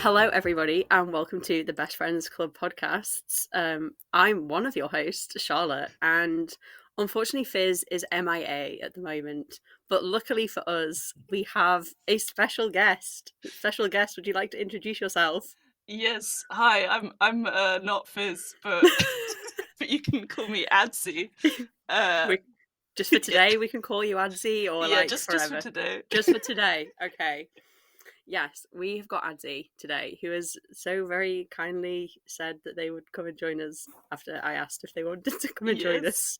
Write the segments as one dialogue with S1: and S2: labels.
S1: Hello, everybody, and welcome to the Best Friends Club Podcasts. I'm one of your hosts, Charlotte, and unfortunately, Fizz is MIA at the moment. But luckily for us, we have a special guest. Special guest, would you like to introduce yourself?
S2: Yes, hi. I'm not Fizz, but but you can call me Adzie.
S1: Just for
S2: Yeah,
S1: today, we can call you Adzie, or
S2: yeah,
S1: like
S2: just for
S1: forever.
S2: today.
S1: Just for today, okay. Yes, we've got Adzie today, who has so very kindly said that they would come and join us after I asked if they wanted to come and join
S2: Yes.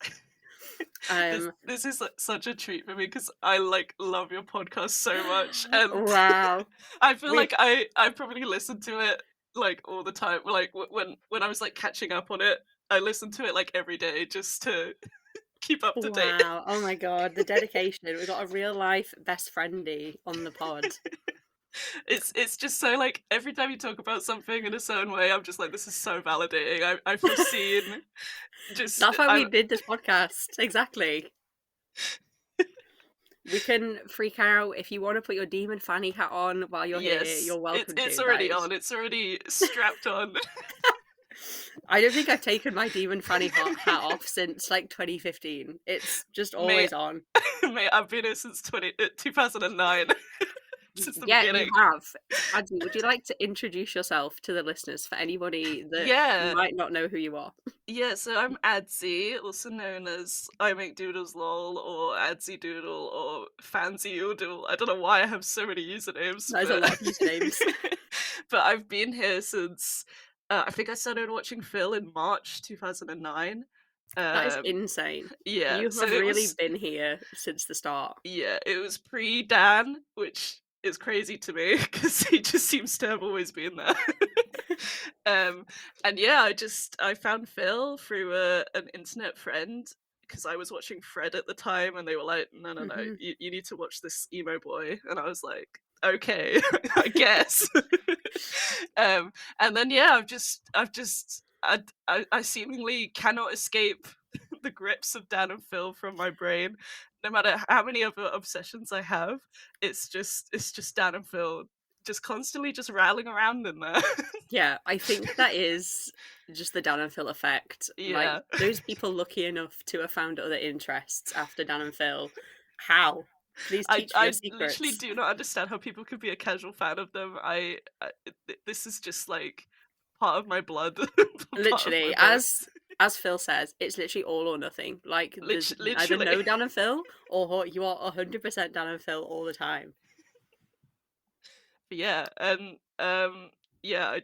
S1: us.
S2: This is such a treat for me because I love your podcast so much, and
S1: Wow.
S2: I feel
S1: We
S2: like I probably listen to it like all the time. Like when I was like catching up on it, I listened to it like every day just to keep up to date.
S1: Wow. Oh my God, the dedication. We've got a real life best friendy on the pod.
S2: It's just so like every time you talk about something in a certain way, I'm just like, this is so validating. I feel seen. Just
S1: That's why we
S2: I'm
S1: did this podcast. Exactly. We can freak out. If you want to put your demon fanny hat on while you're here,
S2: yes,
S1: you're welcome
S2: it's
S1: to. That
S2: already
S1: is.
S2: on. It's already strapped on.
S1: I don't think I've taken my demon fanny hat off since like 2015. It's just
S2: Mate,
S1: always on.
S2: mate, I've been here since 2009. Since the
S1: Yeah, you
S2: beginning.
S1: have. Adzie, would you like to introduce yourself to the listeners for anybody that
S2: Yeah.
S1: might not know who you are?
S2: Yeah, so I'm Adzie, also known as I Make Doodles Lol or Adzie Doodle or Fancy Oodle. I don't know why I have so many usernames,
S1: There's a
S2: but
S1: lot of usernames.
S2: but I've been here since I think I started watching Phil in March 2009.
S1: That is
S2: Um,
S1: insane.
S2: yeah,
S1: You
S2: so
S1: have really been here since the start.
S2: it was pre Dan, which is crazy to me because he just seems to have always been there. um, and yeah, I found Phil through an internet friend because I was watching Fred at the time, and they were like, "No,
S1: Mhm.
S2: you need to watch this emo boy," and I was like, "Okay, I guess." And then yeah, I seemingly cannot escape the grips of Dan and Phil from my brain. No matter how many other obsessions I have, it's just Dan and Phil just constantly just rattling around in there.
S1: Yeah, I think that is just the Dan and Phil effect. Like,
S2: Yeah.
S1: those people lucky enough to have found other interests after Dan and Phil. How? Please teach me your
S2: I literally
S1: secrets.
S2: do not understand how people could be a casual fan of them. This is just like part of my blood, part of my
S1: Literally,
S2: bones.
S1: as Phil says, it's literally all or nothing. Like, there's either
S2: Literally.
S1: no Dan and Phil or you are 100% Dan and Phil all the time.
S2: Yeah, and yeah,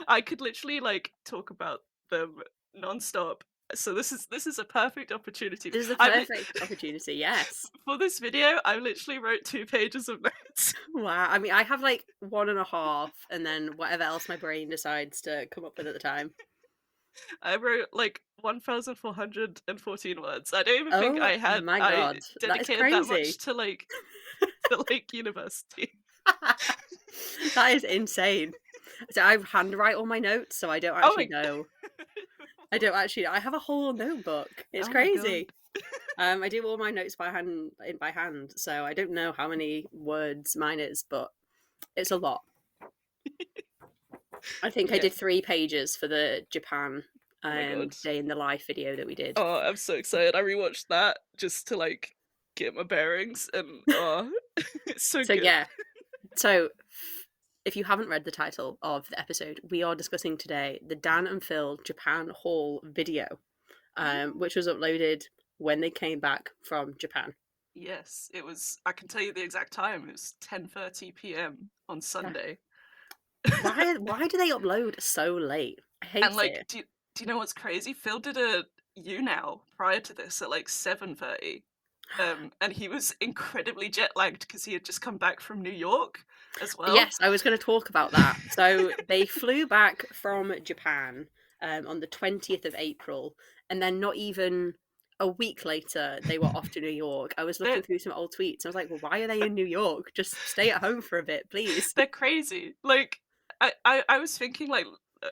S2: I could literally like talk about them nonstop. So this is a perfect opportunity.
S1: This is the
S2: I've
S1: perfect opportunity, yes.
S2: for this video, I literally wrote 2 pages of notes.
S1: Wow. I mean, I have like 1.5, and then whatever else my brain decides to come up with at the time.
S2: I wrote like 1,414 words. I don't even think
S1: Oh my
S2: I
S1: God, that is
S2: dedicated that
S1: crazy.
S2: much to like to like university.
S1: That is insane. So I handwrite all my notes, so I don't
S2: Oh
S1: actually
S2: my
S1: know. I don't actually. I have a whole notebook. It's
S2: oh my god.
S1: crazy. I do all my notes by hand, so I don't know how many words mine is, but it's a lot. I think I
S2: Yeah.
S1: did 3 pages for the JaPHAN
S2: Oh my god.
S1: day in the life video that we did.
S2: Oh, I'm so excited. I rewatched that just to like get my bearings, and oh, it's so
S1: So
S2: good.
S1: yeah. So if you haven't read the title of the episode, we are discussing today the Dan and Phil JaPHAN haul video, which was uploaded when they came back from Japan.
S2: Yes, it was. I can tell you the exact time. It was 10:30 p.m. on
S1: Yeah.
S2: Sunday.
S1: Why do they upload so late? I
S2: And
S1: hate
S2: like,
S1: it.
S2: do you know what's crazy? Phil did a now prior to this at like 7:30. And he was incredibly jet lagged because he had just come back from New York as well.
S1: Yes, I was going to talk about that. So they flew back from Japan on the 20th of April, and then not even a week later, they were off to New York. I was looking
S2: They're
S1: through some old tweets. I was like, well, why are they in New York? Just stay at home for a bit, please.
S2: they're crazy. Like I was thinking like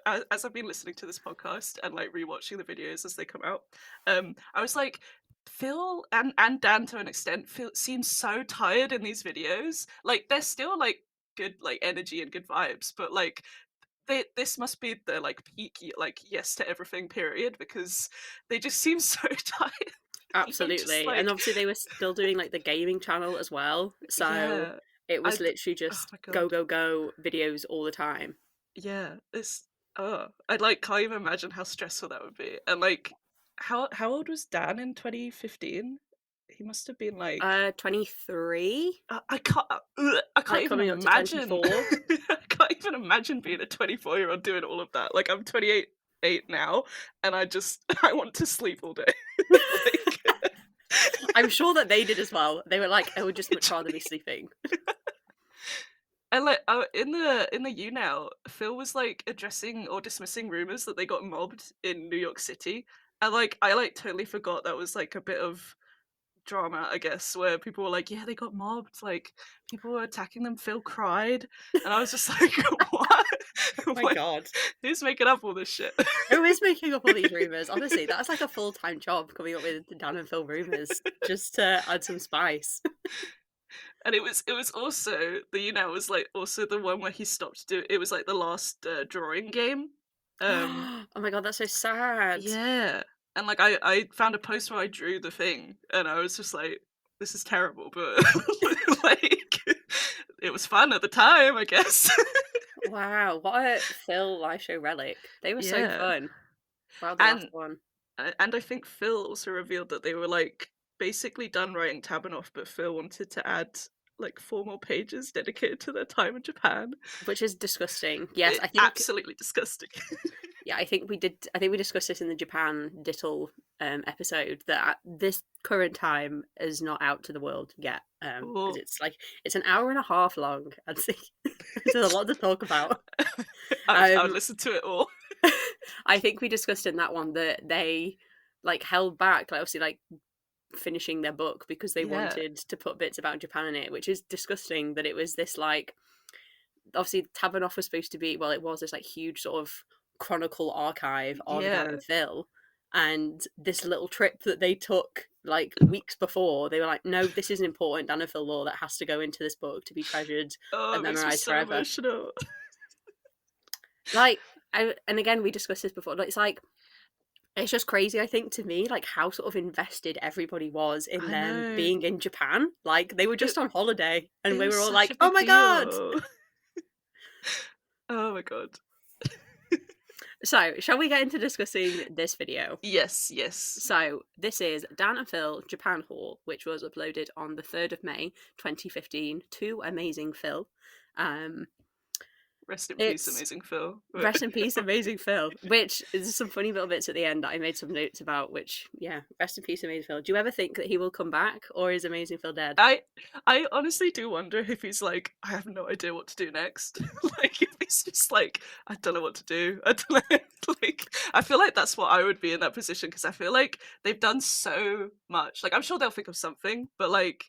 S2: as I've been listening to this podcast and like rewatching the videos as they come out, I was like, Phil and Dan to an extent feel seems so tired in these videos. Like they're still like good like energy and good vibes, but like this must be the like peak like yes to everything period, because they just seem so tired. Just
S1: Absolutely. And
S2: like
S1: obviously they were still doing like the gaming channel as well. So
S2: yeah,
S1: it was literally
S2: oh
S1: just
S2: my
S1: go,
S2: god,
S1: go, go videos all the time.
S2: yeah, it's I like can't even imagine how stressful that would be. And like how old was Dan in 2015? He must have been like
S1: 23,
S2: I can't
S1: like
S2: even
S1: coming up to
S2: imagine.
S1: 24.
S2: I can't even imagine being a 24-year-old doing all of that. Like I'm 28 now, and I want to sleep all day. Like
S1: I'm sure that they did as well. They were like, I would just much rather be
S2: literally.
S1: sleeping.
S2: And like in the U now, Phil was like addressing or dismissing rumors that they got mobbed in New York City. And like I like totally forgot that was like a bit of drama, I guess, where people were like, yeah, they got mobbed, like people were attacking them, Phil cried. And I was just like, what?
S1: Oh my
S2: Like,
S1: god.
S2: who's making up all this shit?
S1: Who is making up all these rumors? Honestly, that's like a full-time job, coming up with the Dan and Phil rumors just to add some spice.
S2: And it was also the was like also the one where he stopped doing it. Was like the last drawing game.
S1: Oh my god, that's so sad.
S2: Yeah. And like I found a post where I drew the thing, and I was just like, this is terrible, but like it was fun at the time, I guess.
S1: Wow, what a Phil live show relic. They were so
S2: Yeah.
S1: fun. Wow, the last
S2: And
S1: one.
S2: and I think Phil also revealed that they were like basically done writing Tabanoff, but Phil wanted to add like 4 more pages dedicated to their time in Japan.
S1: Which is disgusting. Yes,
S2: It
S1: I think
S2: absolutely disgusting.
S1: yeah, I think we discussed this in the Japan Diddle episode that at this current time is not out to the world yet. Because
S2: Oh.
S1: it's like it's an hour and a half long. I'd say there's a lot to talk about.
S2: I would
S1: Um,
S2: listen to it all.
S1: I think we discussed in that one that they like held back, like obviously like finishing their book because they
S2: Yeah.
S1: wanted to put bits about Japan in it, which is disgusting. That it was this like obviously Tabanoff was supposed to be well, it was this like huge sort of chronicle archive of Dan
S2: Yeah.
S1: and Phil, and this little trip that they took like weeks before, they were like, no, this is an important Dan and Phil lore that has to go into this book to be treasured
S2: Oh,
S1: and
S2: it makes me
S1: memorized
S2: so
S1: forever.
S2: emotional.
S1: Like, and again, we discussed this before. It's like it's just crazy, I think, to me, like how sort of invested everybody was in
S2: I
S1: them
S2: know.
S1: being in Japan. Like they were
S2: It
S1: just on holiday, and
S2: it
S1: we
S2: was
S1: were all
S2: such a
S1: like, "Oh
S2: big
S1: my god!"
S2: deal. Oh my god.
S1: So, shall we get into discussing this video?
S2: Yes, yes.
S1: So, this is Dan and Phil Japan Haul, which was uploaded on the 3rd of May 2015 to Amazing Phil. Um,
S2: Rest in peace,
S1: it's
S2: amazing Phil.
S1: Rest in peace, Amazing Phil, which is some funny little bits at the end that I made some notes about, which, yeah, rest in peace, Amazing Phil. Do you ever think that he will come back, or is Amazing Phil dead?
S2: I I honestly do wonder if he's like, I have no idea what to do next. Like if he's just like, I don't know what to do. I don't know. Like I feel like that's what I would be in that position, because I feel like they've done so much. Like I'm sure they'll think of something, but like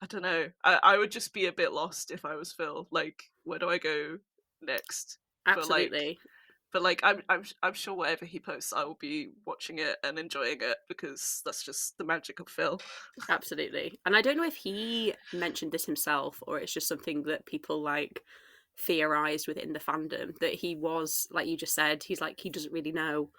S2: I don't know. I would just be a bit lost if I was Phil. Like where do I go next? But like
S1: Absolutely.
S2: I'm sure whatever he posts, I will be watching it and enjoying it, because that's just the magic of Phil.
S1: Absolutely. And I don't know if he mentioned this himself or it's just something that people like theorized within the fandom that he was, like you just said, he's like, he doesn't really know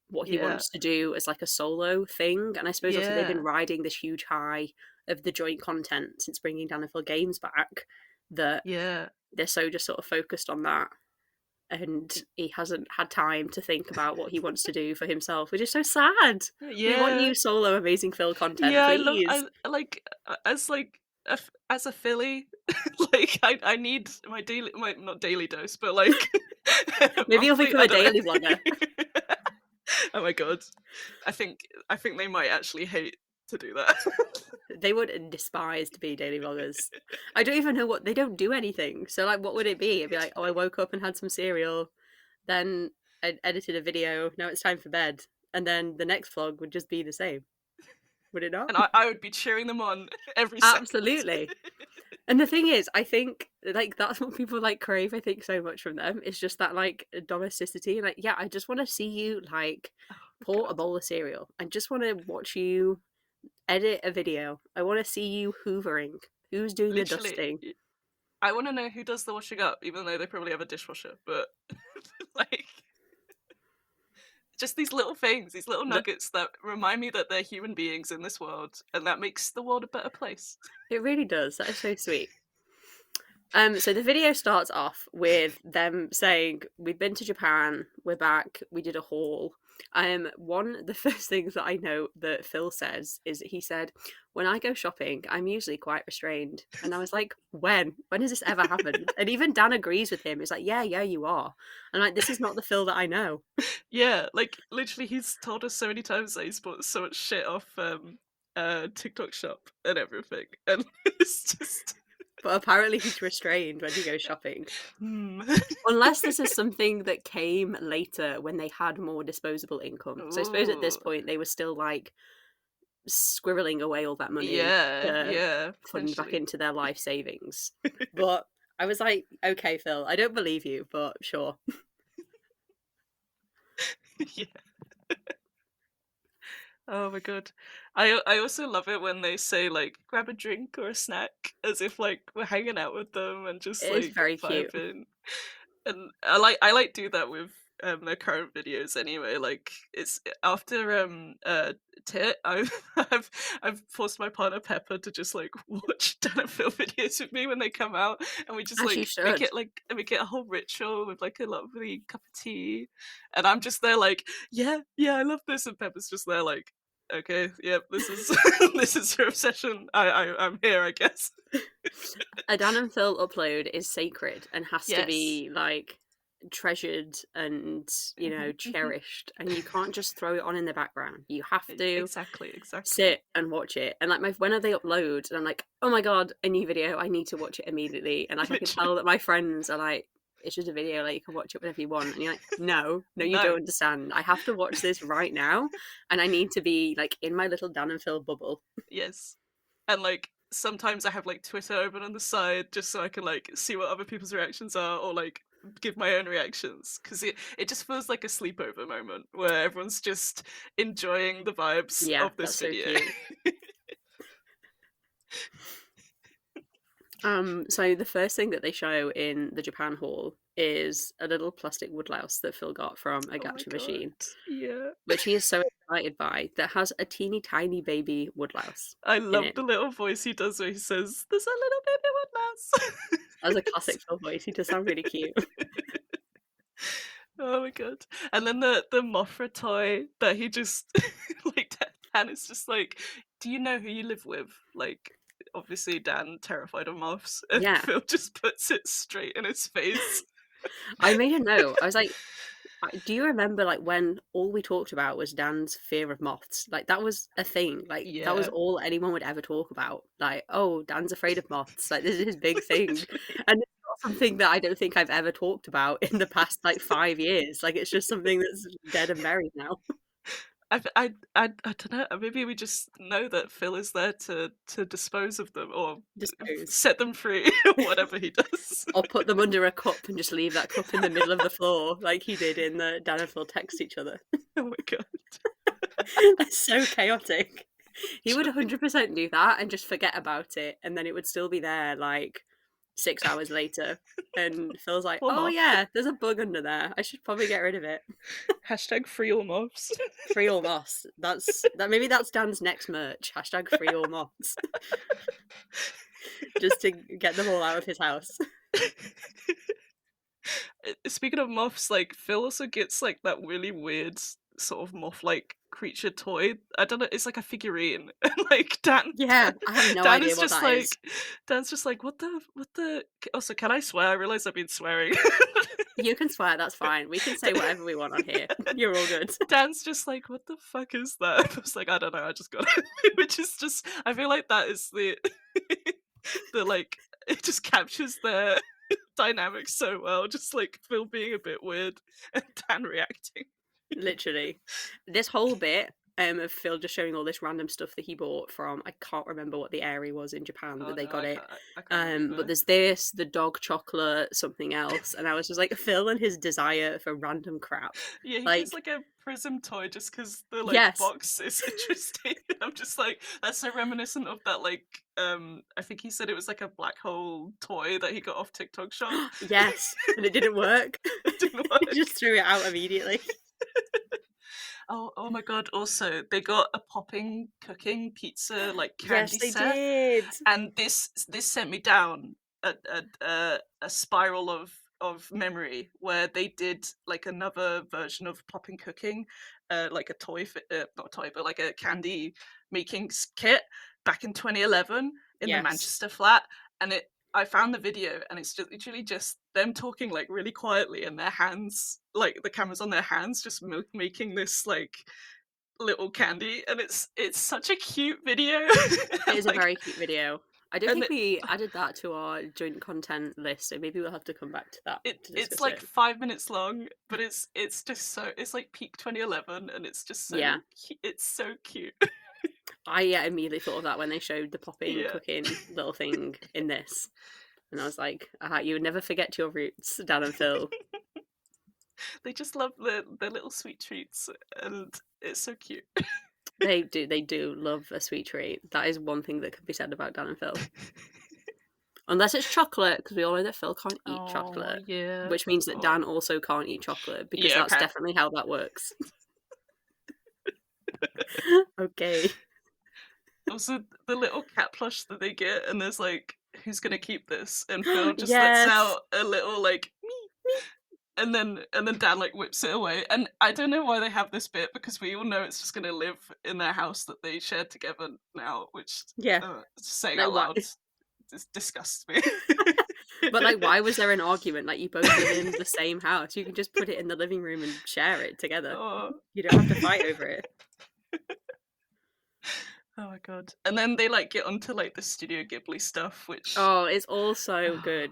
S1: what he
S2: Yeah,
S1: wants to do as like a solo thing. And I suppose also they've been
S2: yeah,
S1: riding this huge high of the joint content since bringing Dan and Phil Games back that
S2: yeah,
S1: they're so just sort of focused on that. And he hasn't had time to think about what he wants to do for himself, which is so sad. We want
S2: yeah,
S1: new solo Amazing Phil content,
S2: yeah. I love.
S1: please.
S2: I like like as a Philly, like I need my daily, my not daily dose, but like
S1: Maybe you'll
S2: monthly.
S1: become
S2: I
S1: a
S2: don't
S1: daily
S2: know.
S1: vlogger.
S2: Oh my god, I think they might actually hate to do that.
S1: They would despise to be daily vloggers. I don't even know what they don't do anything. So like, what would it be? It'd be like, oh, I woke up and had some cereal, then I edited a video. Now it's time for bed, and then the next vlog would just be the same. Would it not?
S2: And I would be cheering them on every second.
S1: Absolutely. And the thing is, I think like that's what people like crave. I think so much from them. It's just that like domesticity. Like, yeah, I just want to see you like
S2: Oh my
S1: pour a
S2: god,
S1: bowl of cereal. I just want to watch you edit a video. I want to see you hoovering. Who's doing the
S2: literally.
S1: dusting?
S2: I want to know who does the washing up, even though they probably have a dishwasher. But like, just these little things, these little
S1: The-
S2: nuggets that remind me that they're human beings in this world, and that makes the world a better place.
S1: It really does. That is so sweet. So the video starts off with them saying, "We've been to Japan. We're back. We did a haul." The first things that I know that Phil says is he said, "When I go shopping, I'm usually quite restrained." And I was like, "When? When has this ever happened?" And even Dan agrees with him. It's like, "Yeah, you are." And like, this is not the Phil that I know.
S2: Yeah, like literally, he's told us so many times that he's bought so much shit off TikTok shop and everything, and it's just.
S1: But apparently he's restrained when he goes shopping.
S2: Hmm.
S1: Unless this is something that came later when they had more disposable income. So I suppose at this
S2: Ooh.
S1: point they were still like squirreling away all that money to
S2: Yeah,
S1: fund back
S2: potentially.
S1: into their life savings. But I was like, okay, Phil, I don't believe you, but sure.
S2: Yeah. Oh my god. I also love it when they say like grab a drink or a snack as if like we're hanging out with them and just
S1: It is
S2: like
S1: very cute.
S2: vibing. And I like do that with their current videos anyway. Like it's after Tit, I've I've forced my partner Pepper to just like watch Dan and Phil videos with me when they come out, and we just
S1: As you
S2: like make
S1: should.
S2: it a whole ritual with like a lovely cup of tea, and I'm just there like yeah I love this, and Pepper's just there like okay yep this is this is your obsession. I'm here I guess.
S1: A Dan and Phil upload is sacred and has to
S2: Yes.
S1: be like treasured and,
S2: Hmm.
S1: cherished. And you can't just throw it on in the background. You have to
S2: Exactly.
S1: sit and watch it. And like whenever they upload, and I'm like, oh my god, a new video, I need to watch it immediately. And like I can
S2: Literally.
S1: tell that my friends are like, it's just a video, like you can watch it whenever you want. And you're like, no, you
S2: No.
S1: don't understand. I have to watch this right now, and I need to be like in my little Dan and Phil bubble.
S2: Yes. And like sometimes I have like Twitter open on the side just so I can like see what other people's reactions are or like give my own reactions because it just feels like a sleepover moment where everyone's just enjoying the vibes
S1: Yeah,
S2: of this
S1: that's so
S2: video.
S1: cute. So the first thing that they show in the Japan haul is a little plastic woodlouse that Phil got from a
S2: Oh my
S1: gacha
S2: god.
S1: machine,
S2: Yeah.
S1: which he is so excited by, that has a teeny tiny baby woodlouse
S2: I
S1: in
S2: love
S1: it.
S2: the little voice he does where he says, "There's a little baby wood
S1: As a
S2: mouse."
S1: classic Phil voice, he does sound really cute.
S2: Oh my god. And then the Mothra toy that he just like Dan is just like, do you know who you live with? Like obviously Dan terrified of moths and
S1: Yeah,
S2: Phil just puts it straight in his face.
S1: I made a note. I was like, do you remember like when all we talked about was Dan's fear of moths? Like that was a thing. Like that was
S2: Yeah.
S1: all anyone would ever talk about. Like, oh, Dan's afraid of moths. Like this is his big thing.
S2: Literally.
S1: And it's not something that I don't think I've ever talked about in the past like 5 years. Like it's just something that's dead and buried now.
S2: I don't know. Maybe we just know that Phil is there to dispose of them or
S1: Dispose.
S2: set them free or whatever he does.
S1: Or put them under a cup and just leave that cup in the middle of the floor, like he did in the Dan and Phil text each other.
S2: Oh my god.
S1: That's so chaotic. He would 100% do that and just forget about it, and then it would still be there like 6 hours later. And Phil's like,
S2: Poor
S1: "Oh
S2: moth.
S1: yeah, there's a bug under there. I should probably get rid of it."
S2: Hashtag free all moths.
S1: Free all moths. That. Maybe that's Dan's next merch. Hashtag free all moths, just to get them all out of his house.
S2: Speaking of moths, like Phil also gets like that really weird sort of moth-like creature toy. I don't know, it's like a figurine. And like
S1: Yeah, I have no
S2: Dan
S1: idea
S2: is
S1: what
S2: just
S1: that
S2: like
S1: is.
S2: Dan's just like, what the also can I swear? I realise I've been swearing.
S1: You can swear, that's fine. We can say whatever we want on here. You're all good.
S2: Dan's just like, what the fuck is that? I was like, I don't know, I just got it. Which is just I feel like that is the the like it just captures their dynamics so well, just like Phil being a bit weird and Dan reacting.
S1: Literally. This whole bit of Phil just showing all this random stuff that he bought from, I can't remember what the area was in Japan
S2: Oh
S1: that they
S2: no,
S1: got it.
S2: I can't remember
S1: But
S2: either.
S1: there's this, the dog chocolate, something else. And I was just like, Phil and his desire for random crap.
S2: Yeah, he gets
S1: Like,
S2: like a prism toy just because the like
S1: yes,
S2: box is interesting. I'm just like, that's so reminiscent of that, like, I think he said it was like a black hole toy that he got off TikTok Shop.
S1: Yes, and it didn't work.
S2: It didn't
S1: He
S2: work.
S1: just threw it out immediately.
S2: Oh my god, also, they got a popping cooking pizza, like,
S1: Yes,
S2: candy
S1: they
S2: set,
S1: did.
S2: and this sent me down a spiral of memory where they did, like, another version of popping cooking, like a toy not a toy, but like a candy making kit back in 2011 in the
S1: Yes.
S2: Manchester flat, and I found the video, and it's just literally just them talking like really quietly, and their hands, like the cameras on their hands, just making this like little candy, and it's such a cute video.
S1: It
S2: And,
S1: is a
S2: like,
S1: very cute video. I don't
S2: and
S1: think we added that to our joint content list, so maybe we'll have to come back to that to
S2: it's
S1: discuss
S2: like
S1: it.
S2: 5 minutes long, but it's just so, it's like peak 2011, and it's just so
S1: Yeah.
S2: it's so cute.
S1: I immediately thought of that when they showed the popping
S2: Yeah.
S1: cooking little thing in this. And I was like, you would never forget your roots, Dan and Phil.
S2: They just love the little sweet treats, and it's so cute.
S1: They do love a sweet treat. That is one thing that could be said about Dan and Phil. Unless it's chocolate, because we all know that Phil can't eat chocolate.
S2: Yeah.
S1: Which means that
S2: Oh.
S1: Dan also can't eat chocolate, because
S2: Yeah,
S1: that's definitely how that works. Okay.
S2: Also, the little cat plush that they get, and there's like, who's gonna keep this? And Phil just lets
S1: Yes.
S2: out a little like me, and then Dan like whips it away. And I don't know why they have this bit, because we all know it's just gonna live in their house that they share together now, which
S1: Yeah.
S2: saying
S1: Like,
S2: out
S1: why?
S2: loud just disgusts me.
S1: But like, why was there an argument? Like, you both live in the same house. You can just put it in the living room and share it together.
S2: Oh.
S1: You don't have to fight over it.
S2: Oh my god. And then they like get onto like the Studio Ghibli stuff, which
S1: Oh, it's all so good.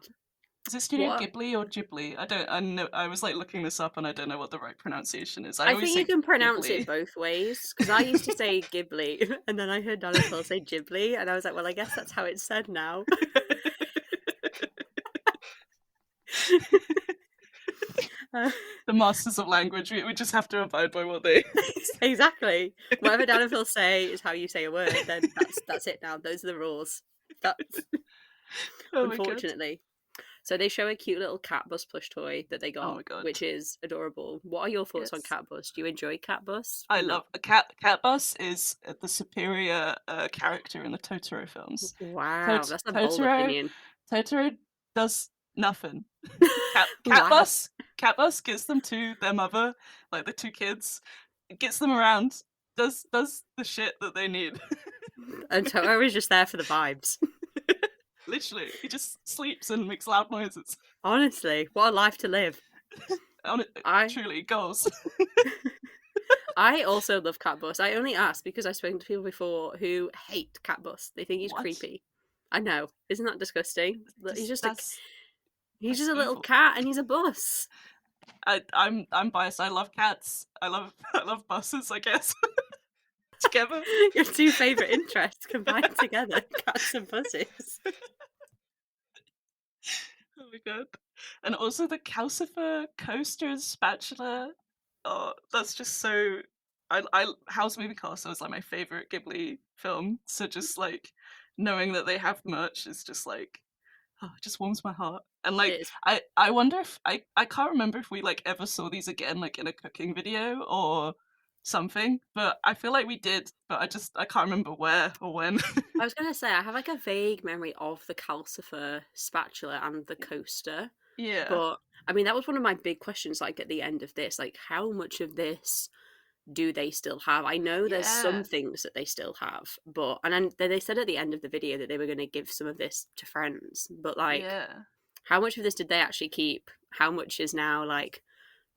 S2: is it Studio
S1: What?
S2: Ghibli or Ghibli? I know, I was like looking this up, and I don't know what the right pronunciation is. I
S1: I
S2: always
S1: think you
S2: say
S1: can pronounce
S2: Ghibli.
S1: it both ways, because I used to say Ghibli, and then I heard Dan and Phil say Ghibli, and I was like, well, I guess that's how it's said now.
S2: The masters of language, we just have to abide by what they
S1: Exactly. Whatever Dan and Phil say is how you say a word, then that's it now. Those are the rules. That's
S2: Oh my god.
S1: unfortunately. So they show a cute little cat bus plush toy that they
S2: Oh
S1: got,
S2: my god.
S1: which is adorable. What are your thoughts on
S2: Yes.
S1: Cat Bus? Do you enjoy Cat Bus?
S2: I
S1: Or
S2: love
S1: not?
S2: a cat bus is the superior character in the Totoro films.
S1: Wow, that's a bold
S2: Totoro
S1: opinion.
S2: Totoro does nothing.
S1: Wow.
S2: Cat bus gets them to their mother, like the two kids. It gets them around, does the shit that they need.
S1: And Totoro is just there for the vibes.
S2: Literally, he just sleeps and makes loud noises.
S1: Honestly, what a life to live. I
S2: Truly, goals.
S1: I also love Cat Bus. I only ask because I've spoken to people before who hate Cat Bus. They think he's
S2: What?
S1: creepy. I know. Isn't that disgusting? He's just
S2: That's
S1: a little
S2: evil.
S1: cat and he's a bus.
S2: I'm biased. I love cats. I love buses, I guess. Together.
S1: Your two favourite interests combined together, cats and buses.
S2: Oh my god. And also the Calcifer coaster spatula. Oh, that's just so Howl's Moving Castle is like my favorite Ghibli film. So just like knowing that they have merch is just like, oh, it just warms my heart. And like
S1: It is.
S2: I wonder if I can't remember if we like ever saw these again, like in a cooking video or something, but I feel like we did, but I can't remember where or when.
S1: I was going to say, I have like a vague memory of the Calcifer spatula and the coaster.
S2: Yeah.
S1: But I mean, that was one of my big questions, like at the end of this, like how much of this do they still have? I know there's some
S2: Yeah.
S1: things that they still have, but and then they said at the end of the video that they were going to give some of this to friends, but like
S2: Yeah.
S1: how much of this did they actually keep? How much is now like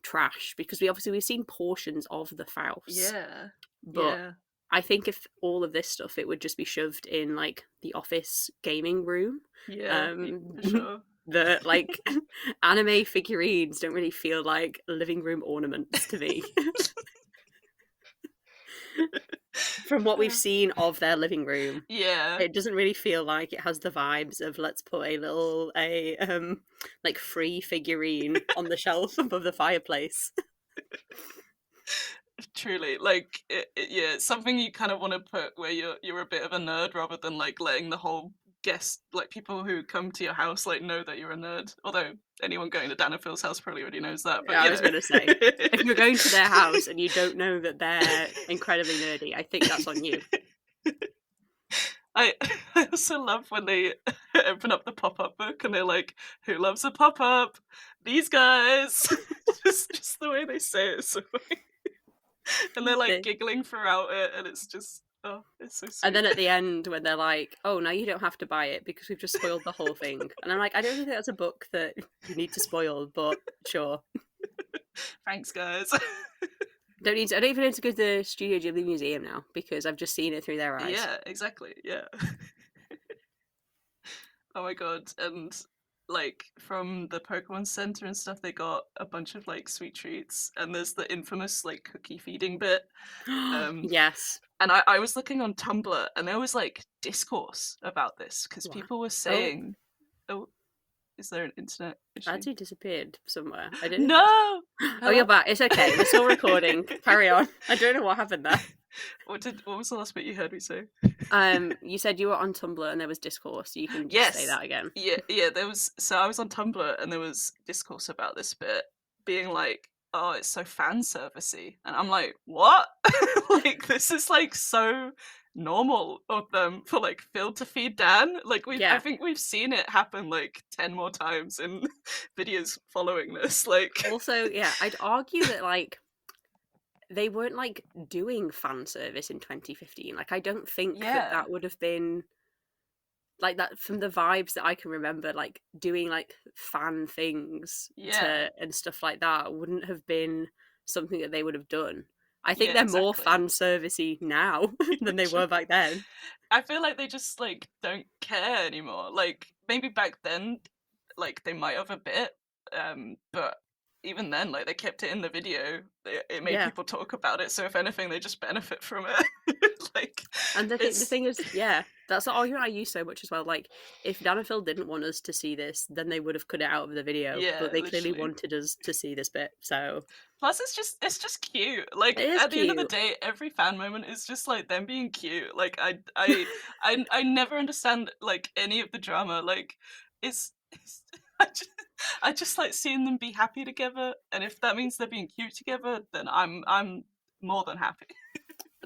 S1: trash? Because we've seen portions of the Faust.
S2: Yeah.
S1: But
S2: Yeah.
S1: I think if all of this stuff, it would just be shoved in like the office gaming room.
S2: Yeah, for sure.
S1: The like anime figurines don't really feel like living room ornaments to me. From what we've seen of their living room,
S2: Yeah.
S1: it doesn't really feel like it has the vibes of let's put a like free figurine on the shelf above the fireplace.
S2: Truly, like, yeah, it's something you kind of want to put where you're a bit of a nerd rather than like letting the whole guest, like people who come to your house, like know that you're a nerd. Although anyone going to Dan and Phil's house probably already knows that, but
S1: Yeah, I
S2: you
S1: was
S2: know.
S1: gonna say, if you're going to their house and you don't know that they're incredibly nerdy, I think that's on you.
S2: I I also love when they open up the pop-up book and they're like, "Who loves a pop-up? These guys." Just the way they say it is so funny. And they're like giggling throughout it, and it's just, oh, it's so sweet.
S1: And then at the end, when they're like, "Oh, now you don't have to buy it because we've just spoiled the whole thing," and I'm like, I don't think that's a book that you need to spoil, but sure.
S2: Thanks, guys.
S1: I don't even need to go to the Studio Ghibli Museum now because I've just seen it through their eyes.
S2: Yeah, exactly. Yeah. Oh my god, and like from the Pokemon Center and stuff, they got a bunch of like sweet treats, and there's the infamous like cookie feeding bit.
S1: Yes.
S2: And I was looking on Tumblr, and there was like discourse about this because people were saying, "Oh, is there an internet issue?"
S1: Adzie disappeared somewhere. I didn't.
S2: No.
S1: Oh, you're back. It's okay. We're still recording. Carry on. I don't know what happened there.
S2: What was the last bit you heard me say?
S1: You said you were on Tumblr and there was discourse. You can just say that again.
S2: Yeah. There was. So I was on Tumblr and there was discourse about this bit, being like, "Oh, it's so fan servicey," and I'm like, "What? Like this is like so normal of them for like Phil to feed Dan. Like I think we've seen it happen like 10 more times in videos following this. Like
S1: also, yeah, I'd argue that like they weren't like doing fan service in 2015. Like I don't think that would have been like that from the vibes that I can remember. Like doing like fan things and stuff like that wouldn't have been something that they would have done. I think they're more fan servicey now than they were back then.
S2: I feel like they just like don't care anymore. Like maybe back then, like they might have a bit, but even then, like they kept it in the video. It made people talk about it. So if anything, they just benefit from it. Like,
S1: and the thing is, that's the argument I use so much as well. Like, if Dan and Phil didn't want us to see this, then they would have cut it out of the video. But they clearly wanted us to see this bit. So
S2: plus, it's just cute. Like at the end of the day, every fan moment is just like them being cute. Like I never understand like any of the drama. Like it's I just like seeing them be happy together, and if that means they're being cute together, then I'm more than happy.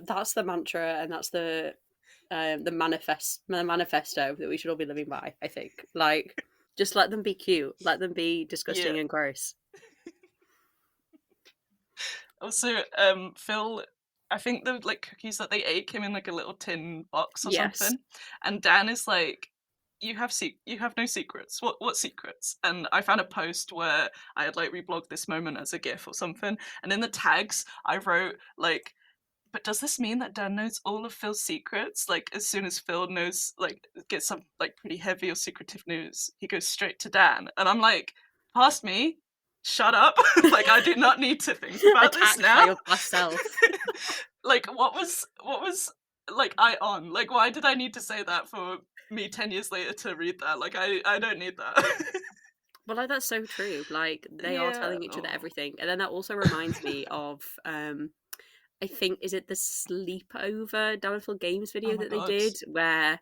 S1: That's the mantra, and that's the manifesto that we should all be living by. I think, like, just let them be cute, let them be disgusting and gross.
S2: Also, Phil, I think the like cookies that they ate came in like a little tin box or something, and Dan is like, you have no secrets. What secrets? And I found a post where I had like reblogged this moment as a GIF or something, and in the tags I wrote like, but does this mean that Dan knows all of Phil's secrets? Like as soon as Phil knows, like gets some like pretty heavy or secretive news, he goes straight to Dan, and I'm like, past me. Shut up. Like I do not need to think about this now.
S1: Your past self.
S2: Like what was like I on? Like why did I need to say that for me 10 years later to read that? Like I don't need that.
S1: Well, like that's so true. Like they are telling each other everything. And then that also reminds me of I think is it the sleepover Dan and Phil Games video that they did where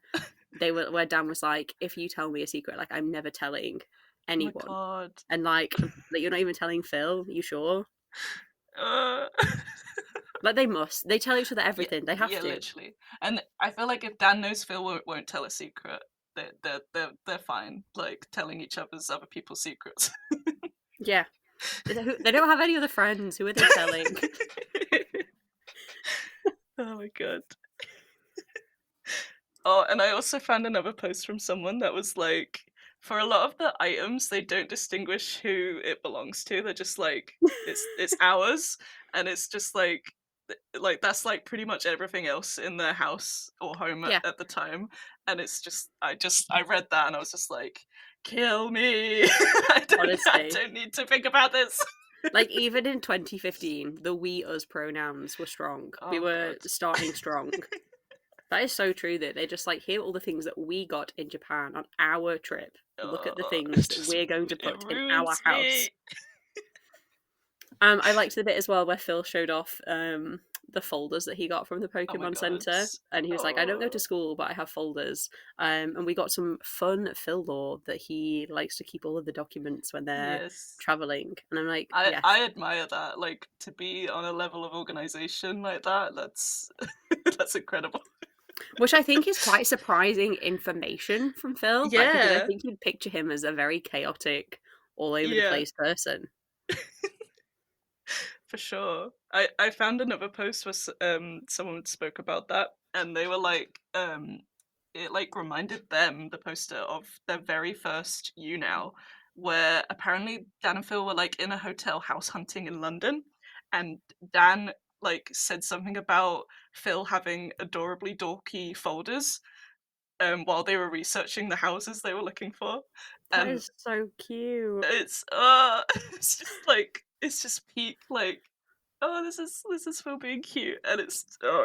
S1: Dan was like, if you tell me a secret, like I'm never telling anyone.
S2: Oh my God.
S1: And like you're not even telling Phil, you sure? Like they tell each other everything. They have to.
S2: Literally. And I feel like if Dan knows Phil won't tell a secret, they're fine. Like telling each other people's secrets.
S1: Yeah. They don't have any other friends. Who are they telling?
S2: Oh my God. Oh, and I also found another post from someone that was like, for a lot of the items, they don't distinguish who it belongs to. They're just like, it's ours, and it's just like that's like pretty much everything else in their house or home at the time. And it's just I read that and I was just like, kill me. I don't need to think about this.
S1: Like even in 2015, the we us pronouns were strong. We were starting strong. That is so true that they just like hear all the things that we got in Japan on our trip. Look at the things that we're going to put in our house. I liked the bit as well where Phil showed off the folders that he got from the
S2: Oh my
S1: Pokemon
S2: god.
S1: Center, and he was like, "I don't go to
S2: Oh.
S1: school, but I have folders." And we got some fun Phil lore that he likes to keep all of the documents when they're
S2: Yes.
S1: traveling, and I'm like,
S2: I
S1: yes,
S2: I admire that. Like, to be on a level of organization like that, that's that's incredible.
S1: which I think is quite surprising information from Phil, like because I
S2: Yeah.
S1: think you'd picture him as a very chaotic, all over the
S2: Yeah.
S1: place person.
S2: For sure. I found another post where someone spoke about that, and they were like, it like reminded them, the poster, of their very first You Now, where apparently Dan and Phil were like in a hotel house hunting in London, and Dan like said something about Phil having adorably dorky folders while they were researching the houses they were looking for.
S1: That
S2: And
S1: is so cute.
S2: it's it's just like it's just peak like, oh, this is Phil being cute, and it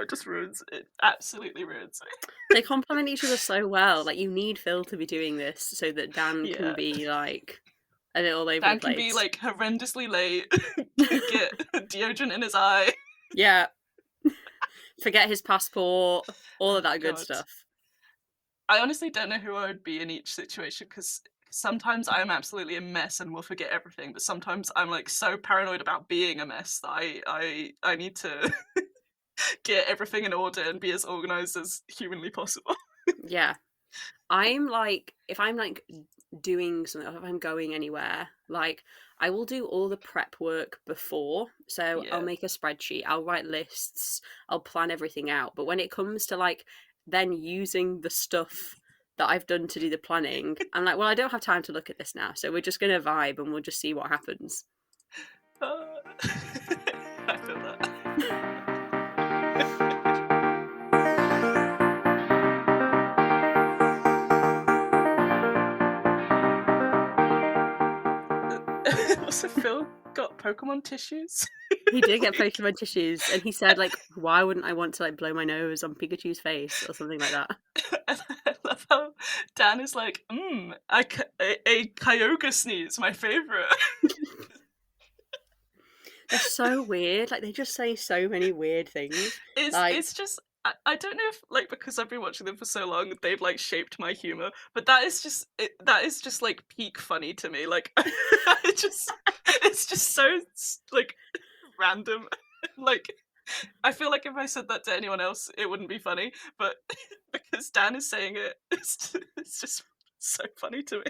S2: just ruins it. Absolutely ruins it.
S1: They complement each other so well. Like you need Phil to be doing this so that Dan can
S2: Yeah,
S1: be like a bit all over the
S2: Dan can be
S1: place.
S2: like horrendously late, get deodorant in his eye.
S1: Yeah, forget his passport, all
S2: Oh
S1: of
S2: my
S1: that good
S2: god,
S1: stuff.
S2: I honestly don't know who I would be in each situation, because sometimes I'm absolutely a mess and will forget everything, but sometimes I'm like so paranoid about being a mess that I need to get everything in order and be as organized as humanly possible.
S1: Yeah. I'm like, if I'm like doing something, or if I'm going anywhere, like I will do all the prep work before. So I'll
S2: Yeah.
S1: make a spreadsheet, I'll write lists, I'll plan everything out. But when it comes to like then using the stuff that I've done to do the planning, I'm like, well, I don't have time to look at this now. So we're just going to vibe and we'll just see what happens.
S2: I feel that. Also, Phil got Pokemon tissues.
S1: He did get
S2: Like,
S1: Pokemon tissues, and he said, like, why wouldn't I want to like blow my nose on Pikachu's face or something like that?
S2: and I love how Dan is like, a Kyogre sneeze, my favorite.
S1: They're so weird. Like they just say so many weird things. Like
S2: It's just I don't know if like because I've been watching them for so long they've like shaped my humor, but that is just like peak funny to me. Like it's just so like random. Like I feel like if I said that to anyone else it wouldn't be funny, but because Dan is saying it, it's just so funny to me.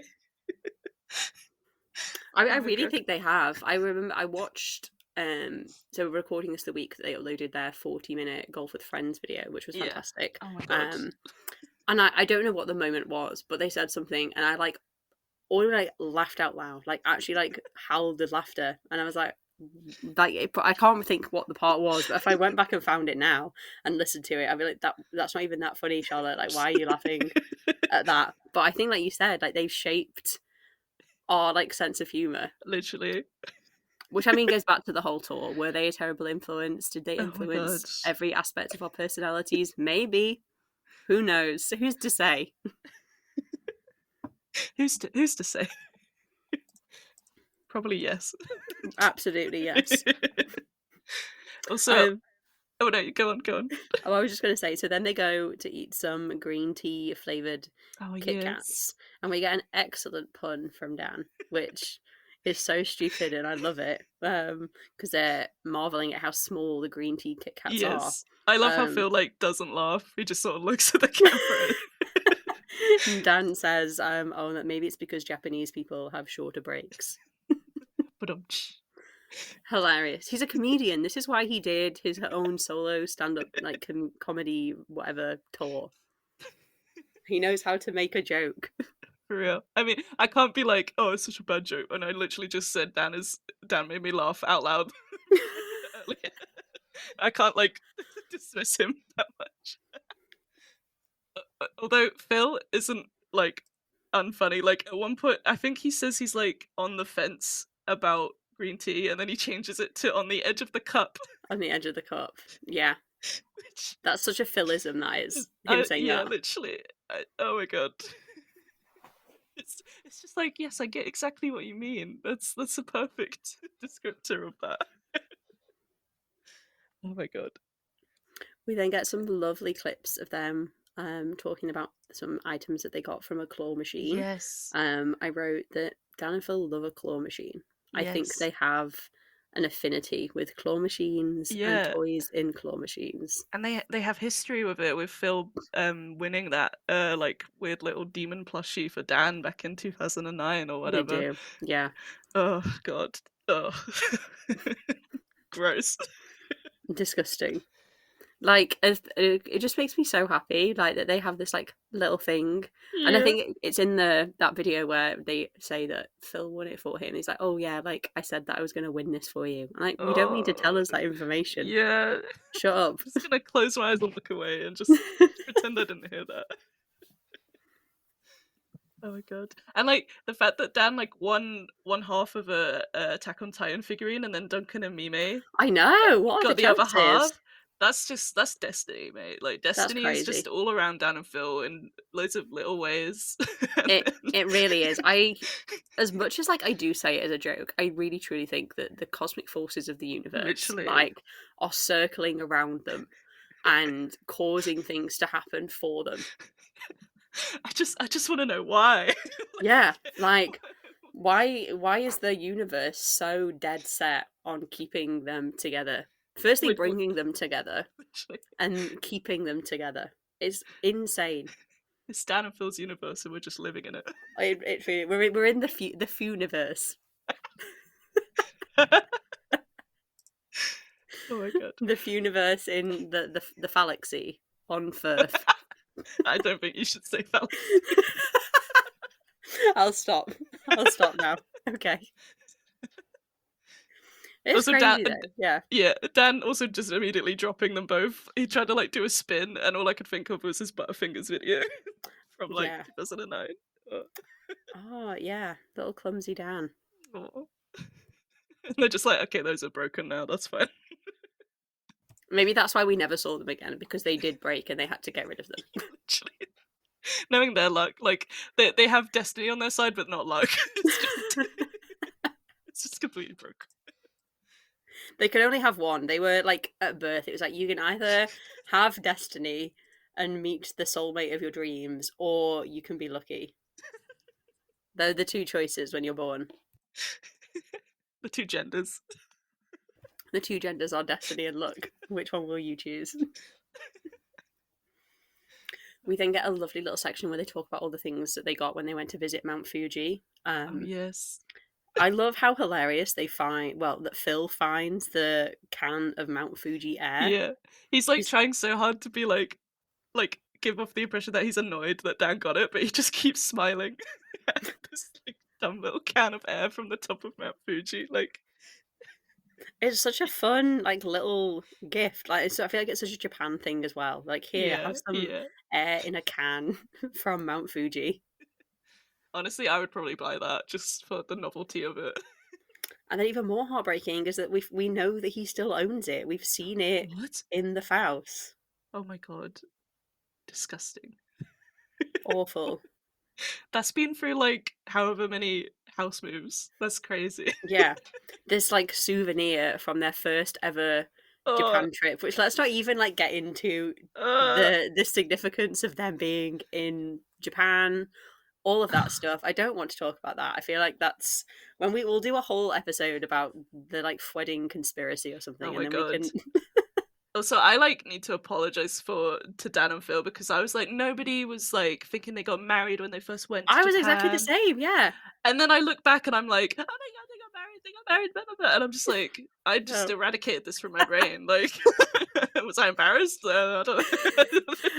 S1: I
S2: Oh my
S1: really
S2: god.
S1: think they have. I remember I watched so we're recording this the week that they uploaded their 40-minute Golf with Friends video, which was
S2: Yeah.
S1: fantastic.
S2: Oh my god.
S1: And I don't know what the moment was, but they said something and I like all like laughed out loud, like actually like howled with laughter, and I was like I can't think what the part was, but if I went back and found it now and listened to it, I'd be like that's not even that funny, Charlotte. Like why are you laughing at that? But I think like you said, like they've shaped our like sense of humor,
S2: Literally.
S1: which I mean goes back to the whole tour. Were they a terrible influence? Did they
S2: Oh my god.
S1: influence every aspect of our personalities? Maybe. Who knows? Who's to say?
S2: Who's to say? Probably yes.
S1: Absolutely yes.
S2: Also,
S1: um
S2: oh no, go on, go on.
S1: Oh, I was just going to say, so then they go to eat some green tea flavored
S2: Oh
S1: Kit
S2: yes.
S1: Kats, and we get an excellent pun from Dan, which is so stupid, and I love it because they're marveling at how small the green tea Kit Kats are.
S2: Yes. I love how
S1: Um,
S2: Phil like doesn't laugh. He just sort of looks at the camera.
S1: and Dan says, "Oh, that maybe it's because Japanese people have shorter breaks."
S2: But
S1: Hilarious. He's a comedian. This is why he did his own solo stand-up like comedy whatever tour. He knows how to make a joke.
S2: for real. I mean, I can't be like, oh, it's such a bad joke, and I literally just said Dan made me laugh out loud earlier. I can't like dismiss him that much. Although Phil isn't like unfunny. Like at one point, I think he says he's like on the fence about green tea, and then he changes it to on the edge of the cup.
S1: On the edge of the cup. Yeah.
S2: Which
S1: That's such a Philism, that is. Him saying
S2: yeah,
S1: that.
S2: literally. Oh my god. It's just like, yes, I get exactly what you mean. That's a perfect descriptor of that. Oh my god.
S1: We then get some lovely clips of them talking about some items that they got from a claw machine.
S2: Yes.
S1: I wrote that Dan and Phil love a claw machine. I think
S2: Yes.
S1: they have an affinity with claw machines and
S2: Yeah.
S1: toys in claw machines.
S2: And they have history with it, with Phil winning that like weird little demon plushie for Dan back in 2009 or
S1: They
S2: whatever.
S1: do, yeah.
S2: Oh god. Oh. Gross.
S1: Disgusting. Like, it just makes me so happy, like, that they have this, like, little thing. And I
S2: Yeah.
S1: think it's in that video where they say that Phil won it for him. He's like, "Oh yeah, like I said that I was going to win this for you." I'm like, you don't need to tell
S2: Oh.
S1: us that information.
S2: Yeah.
S1: Shut up.
S2: I'm just gonna close my eyes and look away and just pretend I didn't hear that. Oh my god! And like the fact that Dan like won one half of a Attack on Titan figurine, and then Duncan and Mime
S1: I know. What are the
S2: got the other
S1: chances?
S2: half. That's destiny, mate. Like
S1: That's
S2: destiny is just
S1: crazy.
S2: all around Dan and Phil in loads of little ways.
S1: It really is. As much as like I do say it as a joke, I really truly think that the cosmic forces of the universe
S2: Literally,
S1: like are circling around them and causing things to happen for them.
S2: I just want to know why.
S1: Yeah, like why is the universe so dead set on keeping them together? Firstly, bringing them together
S2: Literally,
S1: and keeping them together. It's insane.
S2: it's Dan and Phil's universe, and we're just living in it.
S1: We're in the Funiverse.
S2: Oh my god!
S1: The Funiverse in the Phallaxy on Firth.
S2: I don't think you should say that.
S1: I'll stop. I'll stop now. Okay. It's
S2: Also, Dan,
S1: crazy though. Yeah.
S2: yeah, Dan also just immediately dropping them both. He tried to like do a spin, and all I could think of was his Butterfingers video from like
S1: Yeah.
S2: 2009.
S1: Oh yeah. Little clumsy Dan.
S2: Oh. And they're just like, okay, those are broken now. That's fine.
S1: Maybe that's why we never saw them again, because they did break and they had to get rid of them.
S2: Literally. Knowing their luck, like they have destiny on their side, but not luck. It's just completely broke.
S1: They could only have one. They were like at birth. It was like you can either have destiny and meet the soulmate of your dreams, or you can be lucky. They're the two choices when you're born.
S2: The two genders.
S1: The two genders are destiny and luck. Which one will you choose? We then get a lovely little section where they talk about all the things that they got when they went to visit Mount Fuji.
S2: Oh yes.
S1: I love how hilarious they find, well, that Phil finds the can of Mount Fuji air.
S2: Yeah. He's like trying so hard to be like give off the impression that he's annoyed that Dan got it, but he just keeps smiling at this like dumb little can of air from the top of Mount Fuji. Like
S1: It's such a fun, like, little gift. Like, I feel like it's such a Japan thing as well. Like, here,
S2: yeah,
S1: have some
S2: yeah.
S1: air in a can from Mount Fuji.
S2: Honestly, I would probably buy that just for the novelty of it.
S1: And then even more heartbreaking is that we know that he still owns it. We've seen it
S2: What?
S1: in the house.
S2: Oh my god. Disgusting.
S1: Awful.
S2: That's been through like however many house moves. That's crazy.
S1: Yeah. This, like, souvenir from their first ever
S2: Oh,
S1: Japan trip, which let's not even, like, get into
S2: uh,
S1: the significance of them being in Japan, all of that stuff. I don't want to talk about that. I feel like that's when we will do a whole episode about the like wedding conspiracy or
S2: oh
S1: something, and
S2: my
S1: then we
S2: god.
S1: can.
S2: Also, I like need to apologize to Dan and Phil because I was like nobody was like thinking they got married when they first went to
S1: I was exactly the
S2: Japan.
S1: same. Yeah.
S2: And then I look back and I'm like, oh my god, they got married, blah, blah, blah. And I'm just like, I just
S1: Oh.
S2: eradicated this from my brain. Like, was I embarrassed? I don't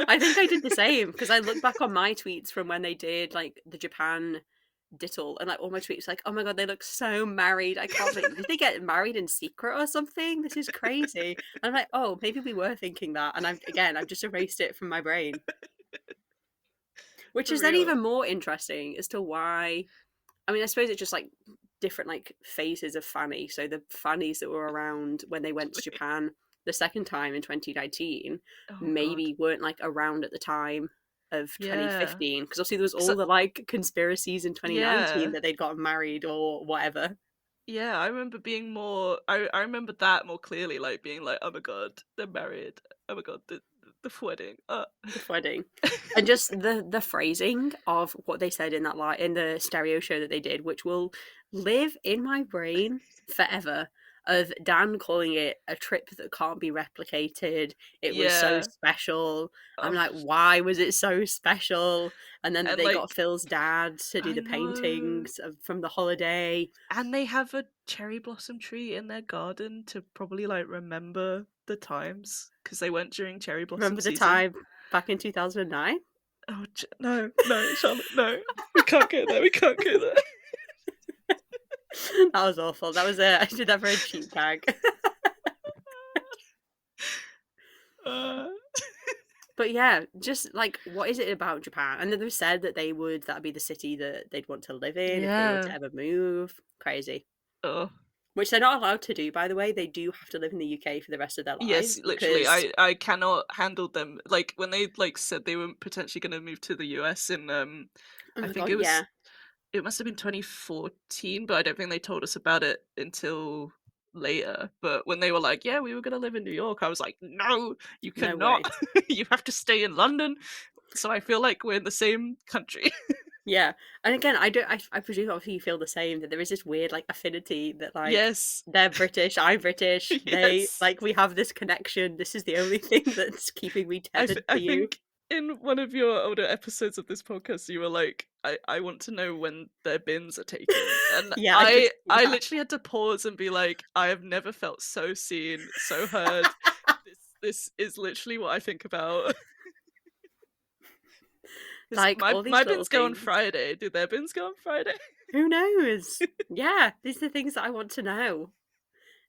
S1: I think I did the same because I look back on my tweets from when they did like the Japan dittle, and like all my tweets like, oh my god, they look so married. I can't believe, did they get married in secret or something? This is crazy. And I'm like, oh, maybe we were thinking that, and I've just erased it from my brain. Which
S2: For
S1: is then
S2: real.
S1: even more interesting as to why. I mean, I suppose it's just like different like phases of Fanny. So the Fannies that were around when they went to Japan the second time in 2019
S2: Oh god.
S1: maybe weren't like around at the time of
S2: Yeah.
S1: 2015, because obviously there was
S2: 'Cause
S1: all the like conspiracies in 2019
S2: yeah.
S1: that they'd gotten married or whatever.
S2: Yeah, I remember being more I remember that more clearly, like, being like, "Oh my god, they're married. Oh my god, the wedding."
S1: The wedding. And just the phrasing of what they said in that in the stereo show that they did, which will live in my brain forever, of Dan calling it a trip that can't be replicated. It was so
S2: Yeah.
S1: special. I'm
S2: Oh,
S1: like, why was it so special? And then that
S2: and,
S1: they got
S2: like,
S1: Phil's dad to do
S2: I
S1: the
S2: know.
S1: paintings from the holiday.
S2: And they have a cherry blossom tree in their garden to probably, like, remember the times because they went during cherry blossom
S1: Remember the
S2: season.
S1: time back in 2009?
S2: Oh, no, no, Charlotte, no. We can't go there, we can't go there.
S1: That was awful. That was I did that for a cheap tag.
S2: Uh,
S1: But yeah, just like, what is it about Japan? And then they said that that'd be the city that they'd want to live in if they were to
S2: yeah.
S1: ever move. Crazy.
S2: Oh.
S1: Which they're not allowed to do, by the way. They do have to live in the UK for the rest of their
S2: Yes,
S1: lives
S2: literally.
S1: because,
S2: I cannot handle them. Like when they like said they were potentially going to move to the US in
S1: oh
S2: I
S1: my
S2: think
S1: god, yeah,
S2: it must have been 2014, but I don't think they told us about it until later. But when they were like, "Yeah, we were going to live in New York," I was like, "No, you
S1: no
S2: cannot.
S1: way.
S2: You have to stay in London." So I feel like we're in the same country.
S1: Yeah. And again, I don't, I presume obviously you feel the same, that there is this weird like affinity that like
S2: Yes.
S1: they're British, I'm British, they
S2: Yes.
S1: like, we have this connection. This is the only thing that's keeping me tethered
S2: I
S1: to you.
S2: think in one of your older episodes of this podcast, you were like, I want to know when their bins are taken," and
S1: Yeah, I did say
S2: I
S1: that.
S2: literally had to pause and be like, "I have never felt so seen, so heard. This is literally what I think about." Because
S1: Like all
S2: my
S1: these little
S2: bins go on
S1: things.
S2: Friday. Do their bins go on Friday?
S1: Who knows? Yeah, these are the things that I want to know.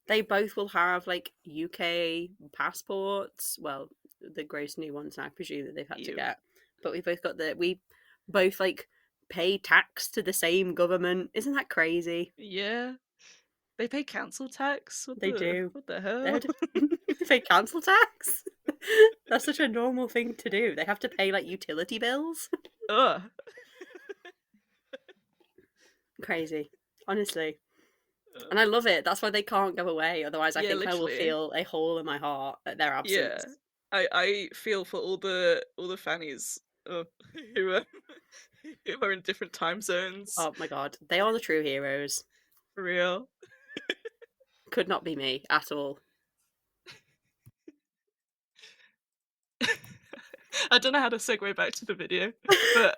S1: They both will have like UK passports. Well, the gross new ones, I presume, that they've had to
S2: You.
S1: get. But we both like pay tax to the same government. Isn't that crazy?
S2: Yeah. They pay council tax.
S1: They do.
S2: What the
S1: They
S2: hell?
S1: had to they pay council tax. That's such a normal thing to do. They have to pay like utility bills.
S2: Ugh.
S1: Crazy, honestly. And I love it. That's why they can't go away. Otherwise, I
S2: Yeah,
S1: think I will
S2: literally.
S1: feel a hole in my heart at their
S2: Yeah.
S1: absence.
S2: I feel for all the fannies who are who are in different time zones.
S1: Oh my god, they are the true heroes.
S2: For real.
S1: Could not be me at all.
S2: I don't know how to segue back to the video, but,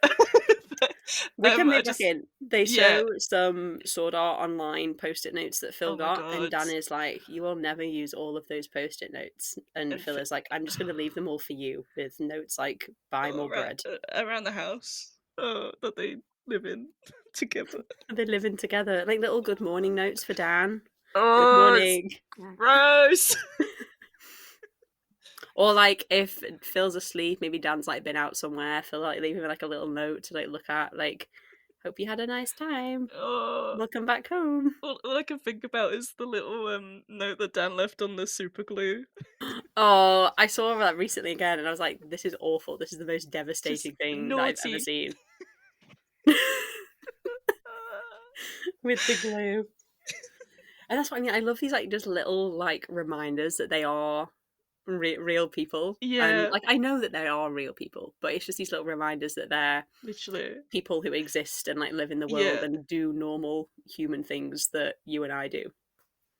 S1: We can
S2: I
S1: move back
S2: just
S1: in. They
S2: yeah.
S1: show some Sword Art Online post-it notes that Phil
S2: Oh my
S1: got, and
S2: god.
S1: Dan is like, "You will never use all of those post-it notes." And
S2: And
S1: Phil is like, "I'm just going to leave them all for you with notes like buy more
S2: around,
S1: bread."
S2: around the house that they live in together.
S1: They're living together, like little good morning notes for Dan. Good
S2: Oh, it's
S1: morning.
S2: gross.
S1: Or like if Phil's asleep, maybe Dan's like been out somewhere. Phil like leave him like a little note to like look at, like, "Hope you had a nice time.
S2: Oh,
S1: Welcome back home."
S2: all I can think about is the little note that Dan left on the super glue.
S1: Oh, I saw that recently again, and I was like, "This is awful. This is the most
S2: Just
S1: devastating thing that I've ever
S2: naughty.
S1: seen." With the glue, and that's what I mean. I love these like just little like reminders that they are real people, and
S2: Yeah,
S1: like I know that they are real people, but it's just these little reminders that they're
S2: literally.
S1: people who exist and like live in the world
S2: Yeah,
S1: and do normal human things that you and I do.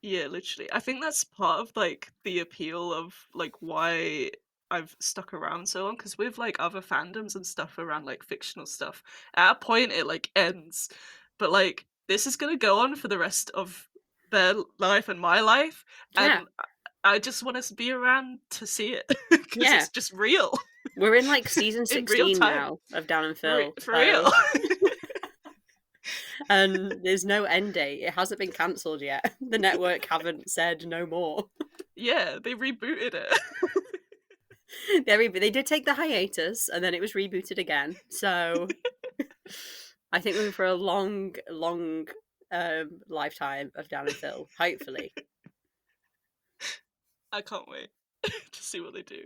S2: yeah, literally. I think that's part of like the appeal of like why I've stuck around so long because with like other fandoms and stuff around like fictional stuff, at a point it like ends, but like this is gonna go on for the rest of their life and my life,
S1: Yeah,
S2: and I just want to be around to see it because
S1: yeah.
S2: it's just real
S1: We're in like season
S2: in real
S1: 16
S2: time.
S1: now of Dan and Phil,
S2: For real.
S1: so and there's no end date. It hasn't been cancelled yet. The network haven't said no more.
S2: Yeah, they rebooted it.
S1: They did take the hiatus, and then it was rebooted again. So I think we're in for a long, long lifetime of Dan and Phil. Hopefully,
S2: I can't wait to see what they do.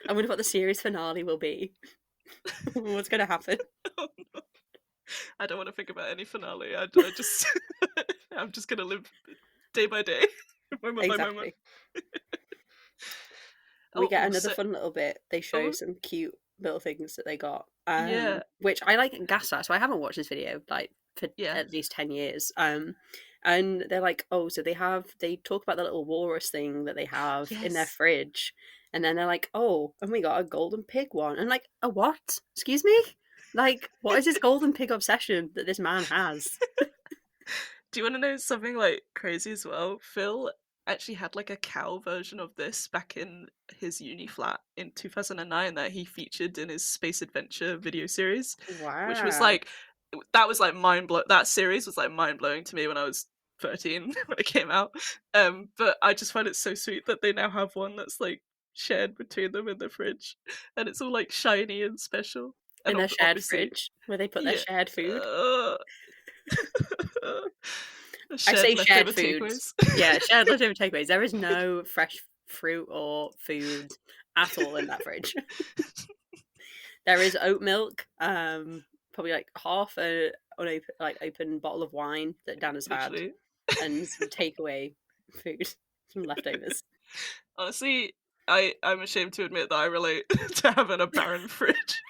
S1: I wonder what the series finale will be. What's going to happen?
S2: Oh, no. I don't want to think about any finale. I just, I'm just gonna live day by day, moment by moment.
S1: Exactly. We get another
S2: Also,
S1: fun little bit. They show
S2: oh
S1: some cute little things that they got,
S2: yeah,
S1: which I like gassed at. So I haven't watched this video like for
S2: yeah,
S1: at least 10 years. And they're like, oh, so they talk about the little walrus thing that they have in their
S2: yes.
S1: fridge, and then they're like, oh, and we got a golden pig one, and like, a what? Excuse me? Like, what is this golden pig obsession that this man has?
S2: Do you want to know something like crazy as well? Phil actually had like a cow version of this back in his uni flat in 2009 that he featured in his space adventure video series, which was
S1: Wow.
S2: like that was like mind blow. That series was like mind blowing to me when I was 13 when it came out. But I just find it so sweet that they now have one that's like shared between them in the fridge, and it's all like shiny and special.
S1: In
S2: And
S1: their shared
S2: obviously,
S1: fridge where they put their
S2: yeah.
S1: shared food. I
S2: Shared
S1: say shared
S2: leftover
S1: foods.
S2: takeaways.
S1: Yeah, shared leftover takeaways. There is no fresh fruit or food at all in that fridge. There is oat milk, probably like half a open bottle of wine that Dan has had,
S2: Literally.
S1: and some takeaway food, some leftovers.
S2: Honestly, I'm ashamed to admit that I relate to having a barren fridge.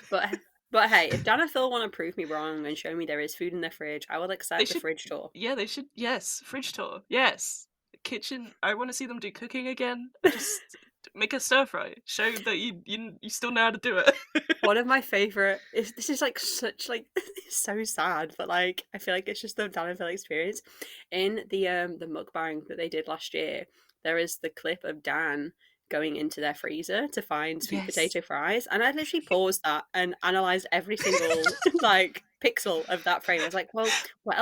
S1: But hey, if Dan and Phil want to prove me wrong and show me there is food in their fridge, I will
S2: They
S1: accept the
S2: should,
S1: fridge tour.
S2: yeah, they should, yes, fridge tour, yes. Kitchen, I want to see them do cooking again. Just make a stir fry. Show that you still know how to do it.
S1: One of my favorite is this is like such like it's so sad, but like I feel like it's just the Dan and Phil experience. In the mukbang that they did last year, there is the clip of Dan going into their freezer to find sweet
S2: Yes.
S1: potato fries, and I literally paused that and analyzed every single like pixel of that frame. I was like, well, what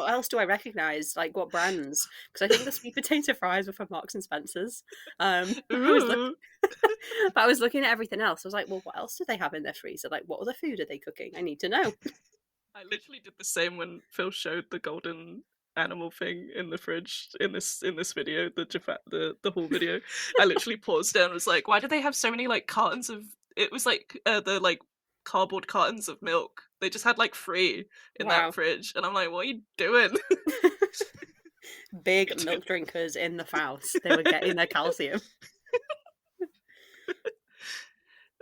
S1: else do I recognize? Like what brands? Because I think the sweet potato fries were from Marks and Spencers. I was looking
S2: Ooh.
S1: but I was looking at everything else. I was like, well, what else do they have in their freezer? Like, what other food are they cooking? I need to know.
S2: I literally did the same when Phil showed the golden animal thing in the fridge in this video, the JaPHAN, the whole video. I literally paused down and was like, why do they have so many like cartons of it was like the like cardboard cartons of milk. They just had like 3 in that
S1: Wow.
S2: fridge. And I'm like, what are you doing?
S1: Big milk drinkers in the house. They were getting their calcium.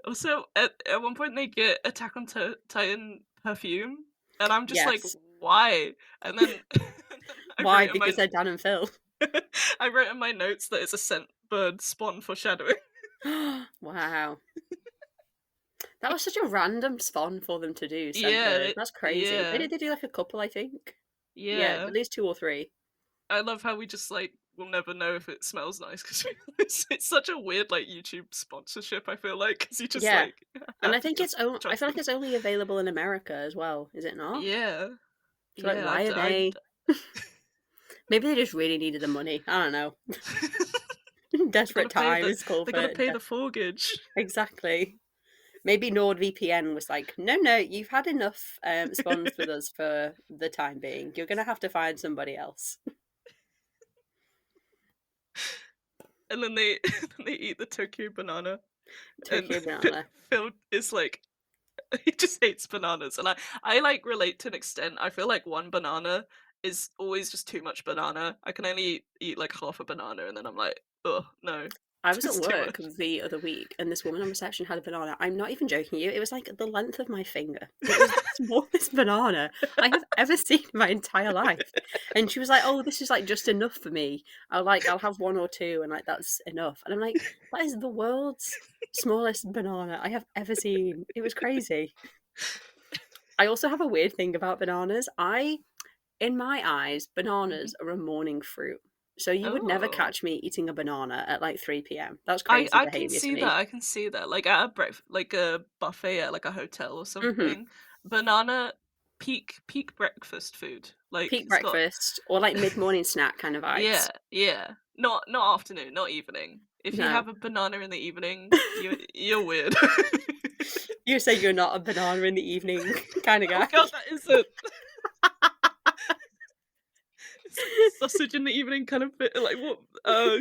S2: Also, at one point they get Attack on Titan perfume, and I'm just like,
S1: Yes.
S2: why? And then, I
S1: Why?
S2: wrote in
S1: Because
S2: my
S1: they're Dan and Phil.
S2: I wrote in my notes that it's a scent bird spawn foreshadowing.
S1: Wow. That was such a random spawn for them to do,
S2: Yeah,
S1: Scentbird. That's crazy.
S2: yeah,
S1: They do like a couple, I think. Yeah,
S2: yeah.
S1: at least 2 or 3.
S2: I love how we just like will never know if it smells nice because it's such a weird like YouTube sponsorship. I feel like because you just
S1: Yeah.
S2: like
S1: And
S2: have
S1: I
S2: to
S1: think
S2: just
S1: I
S2: trust
S1: feel like
S2: them.
S1: it's only available in America as well, is it not?
S2: Yeah,
S1: So like,
S2: yeah.
S1: why are they? Maybe they just really needed the money. I don't know. Desperate times call
S2: they gotta
S1: for
S2: pay the mortgage.
S1: exactly. Maybe NordVPN was like, no, you've had enough spawns with us for the time being. You're gonna have to find somebody else.
S2: And then they they eat the Tokyo banana, and
S1: Tokyo banana.
S2: Phil is like he just hates bananas, and I like relate to an extent. I feel like one banana is always just too much banana. I can only eat like half a banana, and then I'm like, oh no,
S1: I was at
S2: it's too
S1: work
S2: much.
S1: the other week and this woman on reception had a banana. I'm not even joking you. It was like the length of my finger. It was the smallest banana I have ever seen in my entire life. And she was like, oh, this is like just enough for me. I'll have 1 or 2 and like that's enough. And I'm like, that is the world's smallest banana I have ever seen. It was crazy. I also have a weird thing about bananas. In my eyes,
S2: Mhm.
S1: bananas are a morning fruit. So you would never
S2: Oh,
S1: catch me eating a banana at like 3 p.m. That's
S2: I
S1: crazy
S2: I can
S1: behavior to
S2: see that.
S1: me.
S2: I can see that. Like at a like a buffet at like a hotel or
S1: Hmm.
S2: something. Banana peak breakfast food. Like
S1: Peak
S2: it's got
S1: breakfast or like mid-morning snack kind of
S2: yeah,
S1: vibes.
S2: yeah. Not afternoon, not evening. If you
S1: No.
S2: have a banana in the evening, you're weird.
S1: You say you're not a banana in the evening kind of
S2: Oh
S1: guy.
S2: god, that is it. It's like sausage in the evening kind of like what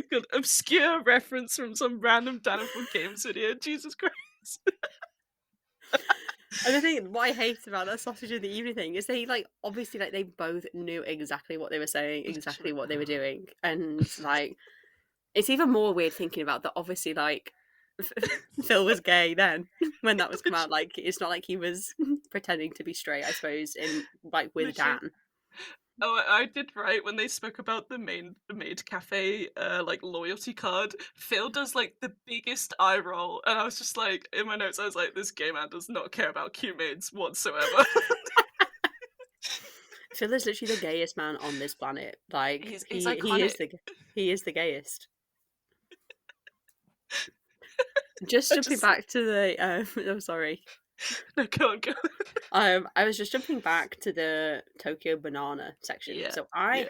S2: good obscure reference from some random Dan and Phil games video. Jesus Christ.
S1: And the thing, what I hate about that sausage in the evening thing is they like obviously like they both knew exactly what they were saying, exactly what they were doing, and like it's even more weird thinking about that. Obviously, like Phil was gay then when that was come out. Like it's not like he was pretending to be straight. I suppose in like with
S2: Literally.
S1: Dan.
S2: Oh, I did right when they spoke about the maid cafe like loyalty card. Phil does like the biggest eye roll, and I was just like in my notes, I was like, this gay man does not care about Q maids whatsoever.
S1: Phil is literally the gayest man on this planet. Like
S2: he's
S1: he
S2: iconic.
S1: he is the gayest. Just jumping back to the I'm sorry.
S2: No, go on.
S1: I was just jumping back to the Tokyo banana section.
S2: Yeah,
S1: So I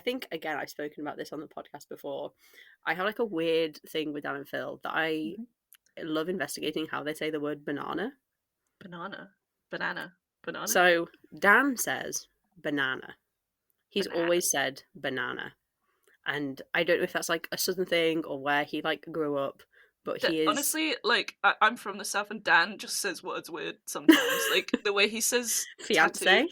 S1: think again I've spoken about this on the podcast before. I have like a weird thing with Dan and Phil that I love investigating how they say the word banana.
S2: Banana.
S1: So Dan says banana. He's
S2: Banana.
S1: always said banana. And I don't know if that's like a southern thing or where he like grew up, but he is
S2: honestly like I'm from the south, and Dan just says words weird sometimes. Like the way he says
S1: fiance.
S2: tattoo.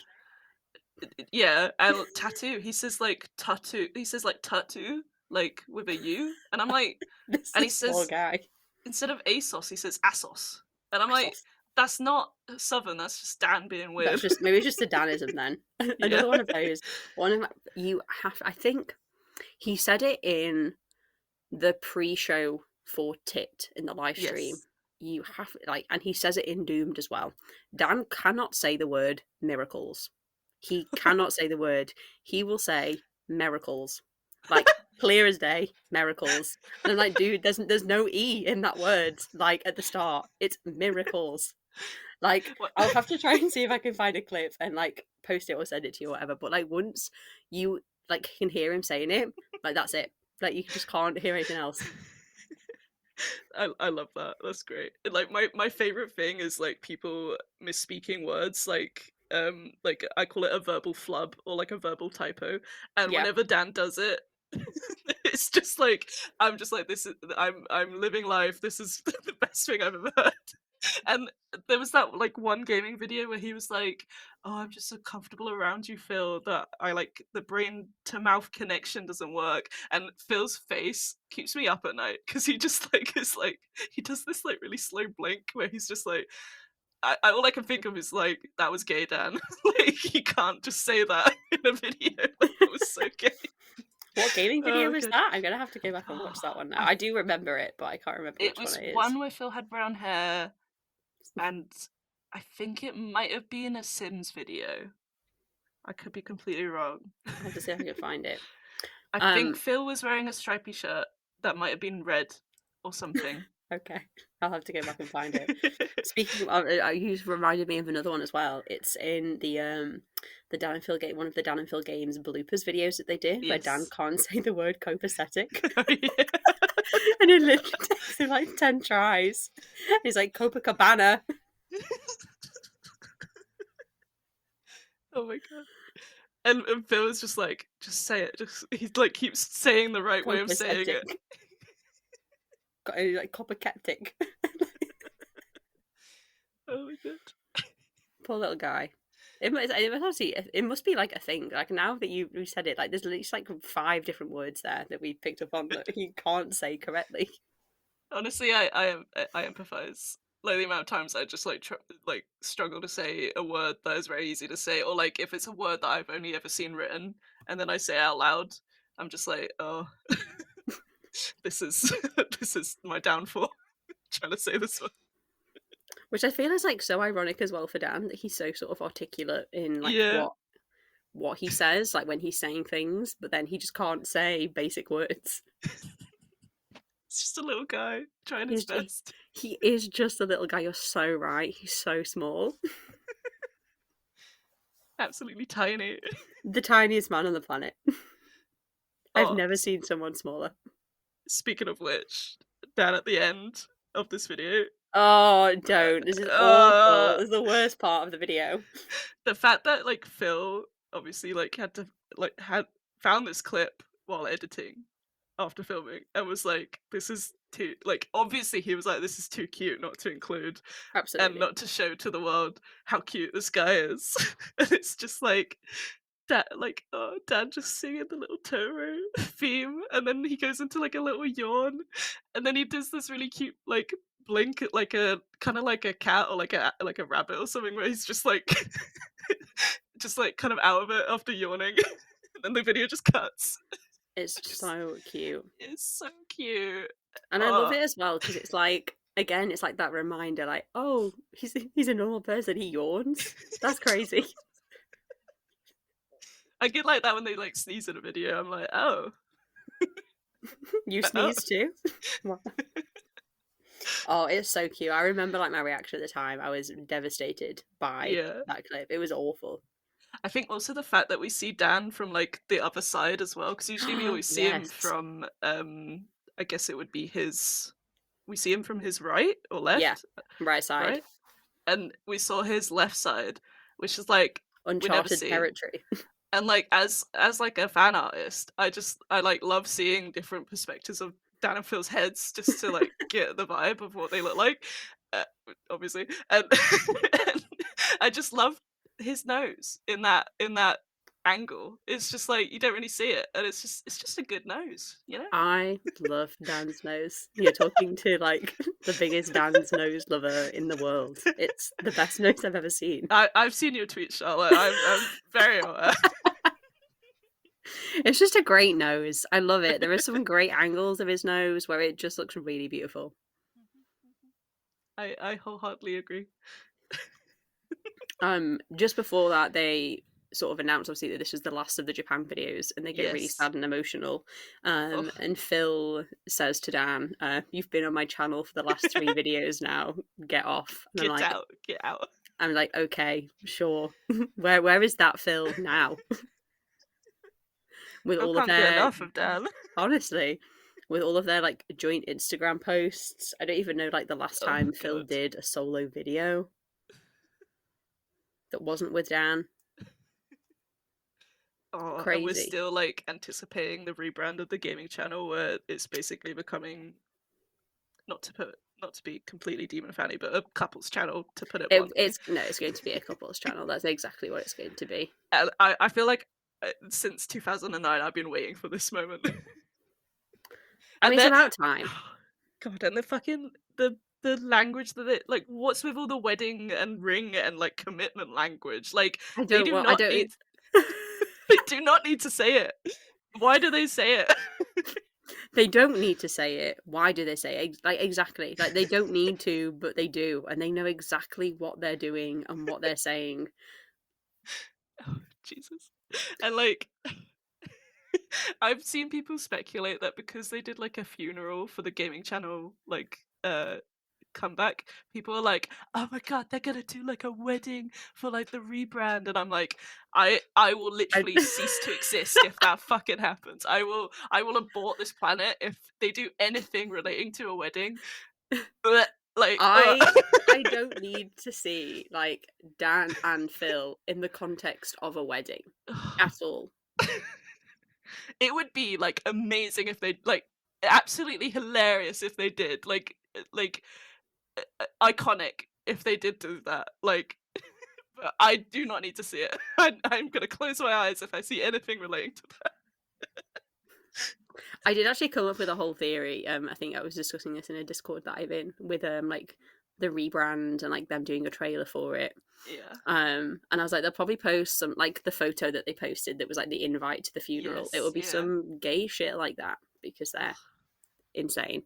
S2: Yeah, and tattoo. He says like tattoo. He says like tattoo, like with a U, and I'm like, and he says
S1: guy.
S2: instead of ASOS, he says ASOS, and I'm like, that's not southern. That's just Dan being weird.
S1: That's just maybe it's just a Danism then. Another one of those. You have. I think he said it in the pre-show for Tit in the live stream.
S2: Yes.
S1: You have like, and he says it in Doomed as well. Dan cannot say the word miracles. He cannot say the word. He will say miracles, like clear as day, miracles. And I'm like, dude, there's no E in that word. Like at the start, it's miracles. Like I'll have to try and see if I can find a clip and like post it or send it to you or whatever. But like once you like can hear him saying it, like that's it. Like you just can't hear anything else.
S2: I love that. That's great. Like my favorite thing is like people misspeaking words. Like I call it a verbal flub or like a verbal typo, and whenever Dan does it, it's just like I'm just like this is I'm living life. This is the best thing I've ever heard. And there was that like one gaming video where he was like, "Oh, I'm just so comfortable around you, Phil, that I like the brain to mouth connection doesn't work." And Phil's face keeps me up at night because he just like is like he does this like really slow blink where he's just like, I all I can think of is like that was gay, Dan. Like he can't just say that in a video. Like, it was so gay.
S1: What gaming video was that? I'm gonna have to go back and watch that one now. I do remember it, but I can't remember which one it is.
S2: It was one where Phil had brown hair, and I think it might have been a Sims video. I could be completely wrong.
S1: I'll have to see if I can find it.
S2: I think Phil was wearing a stripy shirt that might have been red or something.
S1: Okay, I'll have to go back and find it. Speaking of, you reminded me of another one as well. It's in the Dan and Phil game, one of the Dan and Phil games bloopers videos that they did, where Dan can't say the word copacetic.
S2: Oh, yeah.
S1: And it literally takes him like 10 tries. He's like Copacabana.
S2: Oh my god. And Phil is just like, just say it. Just he like keeps saying the right way of saying it.
S1: Like copacaptic.
S2: Oh my god.
S1: Poor little guy. It must be like a thing. Like now that you said it, like there's at least like 5 different words there that we picked up on that he can't say correctly.
S2: Honestly, I empathize. Like the amount of times I just like struggle to say a word that is very easy to say, or like if it's a word that I've only ever seen written and then I say it out loud, I'm just like, oh, this is my downfall. Trying to say this one.
S1: Which I feel is like so ironic as well for Dan that he's so sort of articulate in like what he says, like when he's saying things, but then he just can't say basic words.
S2: It's just a little guy trying his best.
S1: He is just a little guy. You're so right. He's so small.
S2: Absolutely tiny.
S1: The tiniest man on the planet. I've never seen someone smaller.
S2: Speaking of which, Dan at the end of this video.
S1: Oh, don't. This is awful. This is the worst part of the video.
S2: The fact that like Phil obviously like had found this clip while editing after filming and was like, this is too, like, obviously he was like, this is too cute not to include and
S1: Absolutely.
S2: not to show to the world how cute this guy is. And it's just like, Dad, like, oh, Dad just singing the little Toro theme, and then he goes into like a little yawn, and then he does this really cute like blink, at, like a kind of like a cat or like a rabbit or something, where he's just like, just like kind of out of it after yawning, and then the video just cuts.
S1: It's so cute.
S2: It's so cute.
S1: And I love it as well because it's like, again, it's like that reminder, like, oh, he's a normal person. He yawns. That's crazy.
S2: I get like that when they like sneeze in a video. I'm like, oh,
S1: You sneeze too? Oh, it's so cute. I remember like my reaction at the time. I was devastated by that clip. It was awful.
S2: I think also the fact that we see Dan from like the other side as well, because usually we always see him
S1: Yes.
S2: from I guess it would be we see him from his right or left?
S1: Yeah, right side.
S2: Right? And we saw his left side, which is like
S1: Uncharted territory.
S2: And like as like a fan artist, I like love seeing different perspectives of Dan and Phil's heads just to like get the vibe of what they look like, obviously, and, and I just love his nose in that angle. It's just like you don't really see it, and it's just a good nose, you know.
S1: I love Dan's nose. You're talking to like the biggest Dan's nose lover in the world. It's the best nose I've ever seen.
S2: I've seen your tweet, Charlotte. I'm very aware.
S1: It's just a great nose. I love it. There are some great angles of his nose where it just looks really beautiful.
S2: I wholeheartedly agree.
S1: Just before that, they sort of announced obviously that this was the last of the JaPHAN videos, and they get really sad and emotional. And Phil says to Dan, "You've been on my channel for the last 3 videos now. Get off." And
S2: Get out.
S1: I'm like, okay, sure. Where is that Phil now? With all of their
S2: enough of Dan.
S1: Honestly, with all of their like joint Instagram posts, I don't even know like the last time Phil did a solo video that wasn't with Dan.
S2: Oh,
S1: Crazy.
S2: and we're still like anticipating the rebrand of the gaming channel, where it's basically becoming not to be completely demon fanny, but a couples channel, to put it bluntly.
S1: It's going to be a couples channel. That's exactly what it's going to be.
S2: I feel like since 2009 I've been waiting for this moment.
S1: I mean, it's about time.
S2: God, and the fucking the language that it like, what's with all the wedding and ring and like commitment language? Like they do not need to say it. Why do they say it?
S1: They don't need to say it. Why do they say it? Like, exactly. Like, they don't need to, but they do. And they know exactly what they're doing and what they're saying.
S2: Oh, Jesus. And, like, I've seen people speculate that because they did, like, a funeral for the gaming channel, like, comeback, people are like, oh my god, they're gonna do like a wedding for like the rebrand, and I'm like, I will literally cease to exist if that fucking happens. I will abort this planet if they do anything relating to a wedding. But like,
S1: I don't need to see like Dan and Phil in the context of a wedding at all.
S2: It would be like amazing if they like, absolutely hilarious if they did, like iconic if they did do that, like. But I do not need to see it. I'm gonna close my eyes if I see anything relating to that.
S1: I did actually come up with a whole theory. I think I was discussing this in a Discord that I'm in with like the rebrand and like them doing a trailer for it.
S2: Yeah.
S1: And I was like, they'll probably post some like the photo that they posted that was like the invite to the funeral. It will be some gay shit like that because they're insane.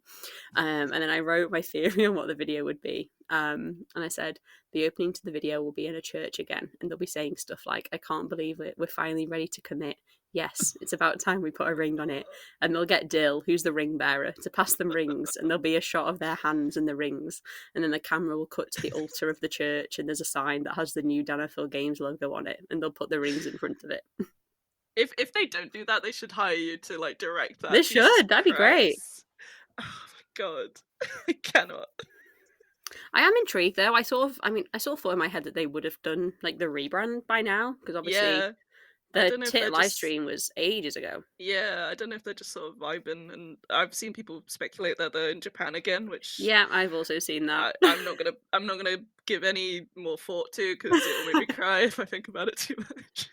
S1: And then I wrote my theory on what the video would be. And I said the opening to the video will be in a church again, and they'll be saying stuff like, I can't believe it, we're finally ready to commit. Yes, it's about time we put a ring on it. And they'll get Dill, who's the ring bearer, to pass them rings, and there'll be a shot of their hands and the rings, and then the camera will cut to the altar of the church, and there's a sign that has the new Danafil Games logo on it, and they'll put the rings in front of it.
S2: If they don't do that, they should hire you to like direct that.
S1: They should. That'd be great.
S2: Oh my god, I cannot.
S1: I am intrigued though. I sort of thought in my head that they would have done like the rebrand by now, because obviously
S2: I
S1: The
S2: don't know if
S1: Tit
S2: they're
S1: live
S2: just
S1: stream was ages ago.
S2: yeah, I don't know if they're just sort of vibing, and I've seen people speculate that they're in Japan again, which
S1: Yeah, I've also seen that.
S2: I'm not gonna give any more thought to because it'll make me cry if I think about it too much.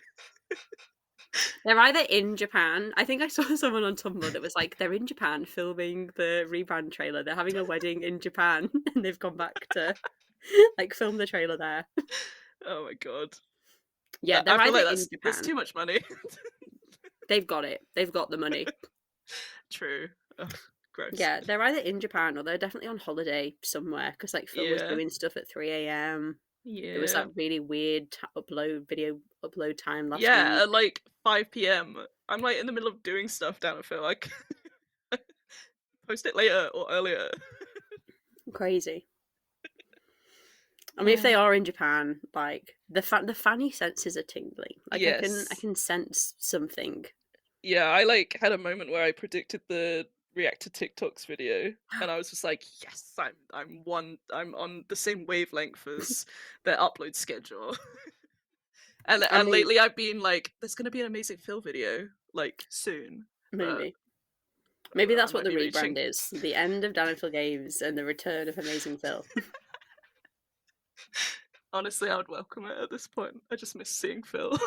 S1: They're either in Japan. I think I saw someone on Tumblr that was like, they're in Japan filming the rebrand trailer. They're having a wedding in Japan and they've gone back to like film the trailer there.
S2: Oh my god.
S1: Yeah,
S2: I
S1: they're
S2: feel
S1: either
S2: like
S1: in
S2: that's
S1: Japan.
S2: too much money.
S1: They've got it. They've got the money.
S2: True. Ugh, gross.
S1: Yeah, they're either in Japan or they're definitely on holiday somewhere because like Phil was
S2: Yeah.
S1: doing stuff at 3 a.m. There was
S2: Yeah.
S1: that really weird video upload time last
S2: Yeah,
S1: week.
S2: at like 5 p.m. I'm like in the middle of doing stuff down at Phil, like post it later or earlier.
S1: Crazy. I mean, if
S2: Yeah.
S1: they are in Japan, like the fanny senses are tingling. Like I
S2: Yes.
S1: can sense something.
S2: Yeah, I like had a moment where I predicted the react to TikToks video, and I was just like, yes, I'm on the same wavelength as their upload schedule.
S1: I
S2: And
S1: mean,
S2: lately I've been like, there's gonna be an amazing Phil video like soon, but
S1: maybe
S2: I
S1: that's what
S2: might
S1: the
S2: be
S1: rebrand
S2: reaching.
S1: is: the end of Dan and Phil Games and the return of Amazing Phil.
S2: Honestly, I would welcome it at this point. I just miss seeing Phil.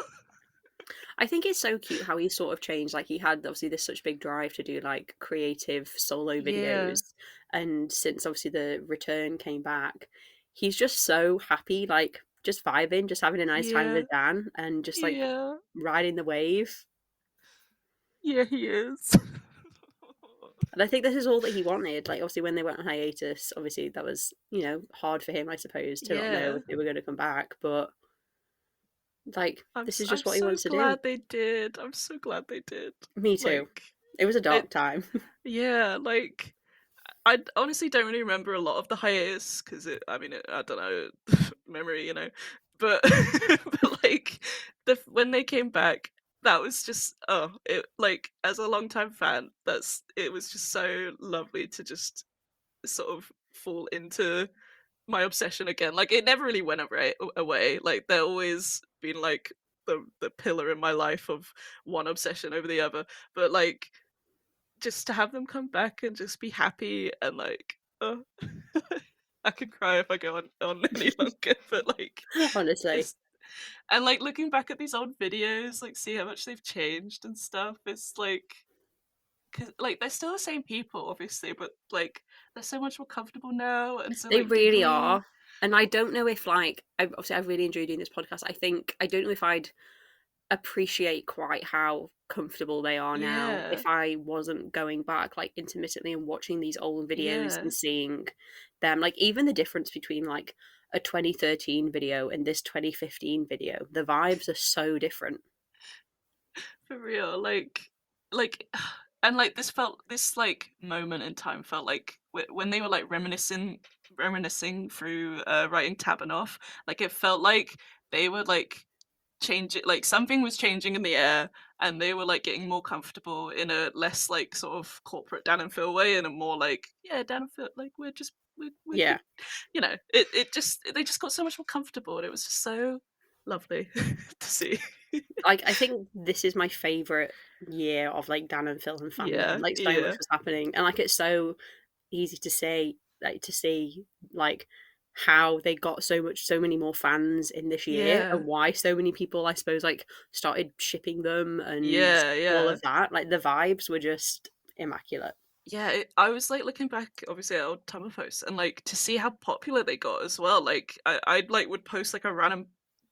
S1: I think it's so cute how he sort of changed. Like he had obviously this such big drive to do like creative solo
S2: Yeah,
S1: videos, and since obviously the return came back, he's just so happy, like just vibing, just having a nice time
S2: yeah,
S1: with Dan, and just like
S2: yeah,
S1: riding the wave.
S2: yeah. He is.
S1: And I think this is all that he wanted. Like obviously when they went on hiatus, obviously that was, hard for him, I suppose, to not know
S2: Yeah.
S1: if they were going to come back. But like this is
S2: I'm
S1: just what he
S2: so
S1: wants to do.
S2: glad they did. I'm so glad they did.
S1: Me too.
S2: Like
S1: It was a
S2: it
S1: dark time.
S2: yeah, like I honestly don't really remember a lot of the hiatus because I don't know, memory, you know. But but like when they came back, that was just it like as a longtime fan, it was just so lovely to just sort of fall into my obsession again. Like it never really went away. Like they're always been like the pillar in my life of one obsession over the other. But like just to have them come back and just be happy and like I could cry if I go on any longer, but like
S1: Honestly.
S2: it's and like looking back at these old videos, like see how much they've changed and stuff. It's like because like they're still the same people, obviously, but like they're so much more comfortable now and so
S1: They
S2: like
S1: really
S2: giggly.
S1: are. And I don't know if like I've really enjoyed doing this podcast. I don't know if I'd appreciate quite how comfortable they are now
S2: Yeah,
S1: if I wasn't going back like intermittently and watching these old videos
S2: yeah,
S1: and seeing them. Like even the difference between like a 2013 video and this 2015 video, the vibes are so different.
S2: for real. Like, and like this like moment in time felt like when they were like reminiscing through writing Tabanoff. Like it felt like they were like changing, like something was changing in the air, and they were like getting more comfortable in a less like sort of corporate Dan and Phil way, and a more like yeah Dan and Phil like we're good,
S1: Yeah.
S2: you know. It just they just got so much more comfortable, and it was just so lovely to see.
S1: Like I think this is my favorite year of like Dan and Phil and fandom.
S2: Yeah,
S1: Like so much
S2: yeah,
S1: was happening, and like it's so easy to say, like to see like how they got so many more fans in this year,
S2: yeah,
S1: and why so many people I suppose like started shipping them and
S2: yeah,
S1: all
S2: yeah.
S1: of that. Like the vibes were just immaculate.
S2: Yeah, I was like looking back, obviously, at old Tumblr posts, and like to see how popular they got as well. Like I like would post like a random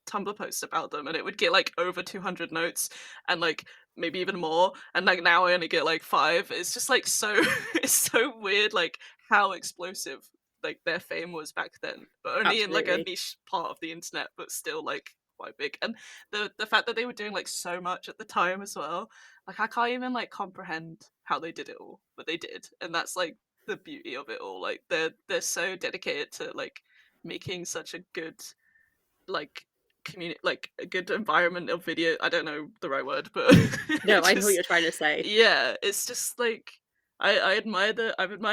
S2: Tumblr post about them, and it would get like over 200 notes, and like maybe even more. And like now I only get like five. It's just like so, it's so weird, like how explosive like their fame was back then, but only in like a
S1: Absolutely.
S2: niche part of the internet, but still like quite big. And the fact that they were doing like so much at the time as well, like I can't even like comprehend how they did it all, but they did, and that's like the beauty of it all. Like they're so dedicated to like making such a good like community, like a good environment of video. I don't know the right word, but
S1: No,
S2: it
S1: I know what
S2: just
S1: you're trying to say.
S2: it's just like I've admired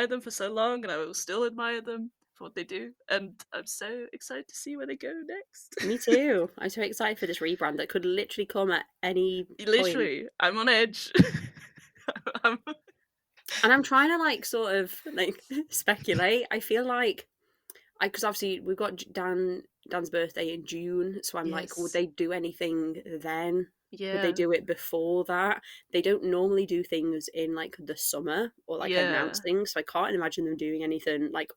S2: them for so long, and I will still admire them for what they do, and I'm so excited to see where they go next.
S1: Me too. I'm so excited for this rebrand that could literally come at any point.
S2: Literally, I'm on edge. I'm...
S1: And I'm trying to like sort of like speculate. I feel like because obviously we've got Dan's birthday in June, so I'm like, would
S2: Yes.
S1: they do anything then? Would they
S2: Yeah.
S1: do it before that? They don't normally do things in like the summer or like announce things, so I can't imagine them doing anything like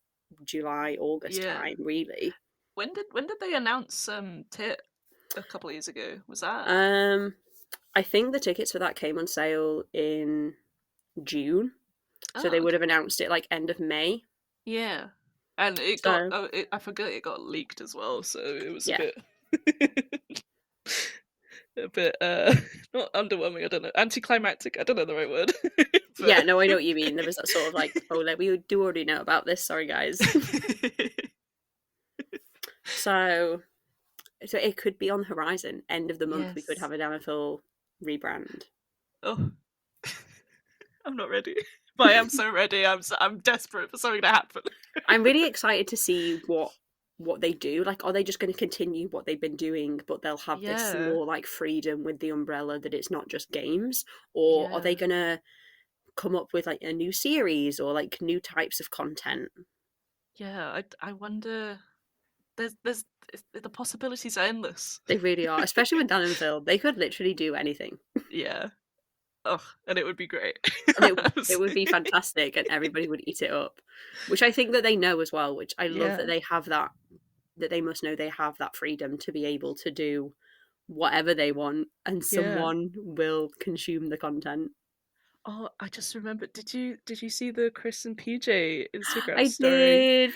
S1: July, August
S2: Yeah.
S1: time, really.
S2: When did they announce Tit a couple of years ago? Was that?
S1: I think the tickets for that came on sale in June, so they
S2: Oh,
S1: would have
S2: okay.
S1: announced it like end of May.
S2: Yeah, and it got.
S1: So
S2: I forgot it got leaked as well, so it was
S1: yeah.
S2: a bit not underwhelming. I don't know, anticlimactic. I don't know the right word.
S1: Yeah, no, I know what you mean. There was that sort of like, oh, like, we do already know about this. Sorry, guys. So it could be on the horizon. End of the month, we could have a Dan and Phil rebrand.
S2: Oh, I'm not ready, but I am so ready. I'm desperate for something to happen.
S1: I'm really excited to see what they do. Like, are they just going to continue what they've been doing, but they'll have this more like freedom with the umbrella that it's not just games, or are they going to come up with like a new series or like new types of content?
S2: Yeah, I wonder. There's the possibilities are endless.
S1: They really are, especially with Dan and Phil. They could literally do anything.
S2: Yeah. Oh, and it would be great.
S1: And it would be fantastic, and everybody would eat it up, which I think that they know as well. Which I love that they have that they must know they have that freedom to be able to do whatever they want, and someone will consume the content.
S2: Oh, I just remembered. Did you see the Chris and PJ Instagram
S1: I
S2: story?
S1: did.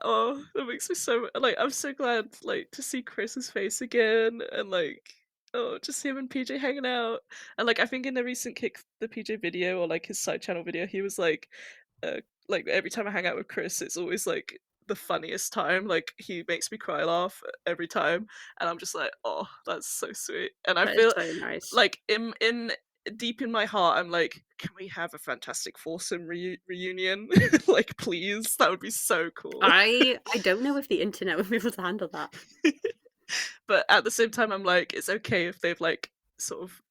S2: Oh, that makes me so like I'm so glad like to see Chris's face again and like oh just him and PJ hanging out. And like I think in the recent Kick the PJ video or like his side channel video, he was uh like every time I hang out with Chris, it's always like the funniest time. Like he makes me cry laugh every time. And I'm just like, oh, that's so sweet. And I
S1: That is
S2: feel
S1: so nice.
S2: like in deep in my heart, I'm like, can we have a Fantastic Foursome reunion? Like, please, that would be so cool.
S1: I don't know if the internet would be able to handle that.
S2: But at the same time, I'm like, it's okay if they've like sort of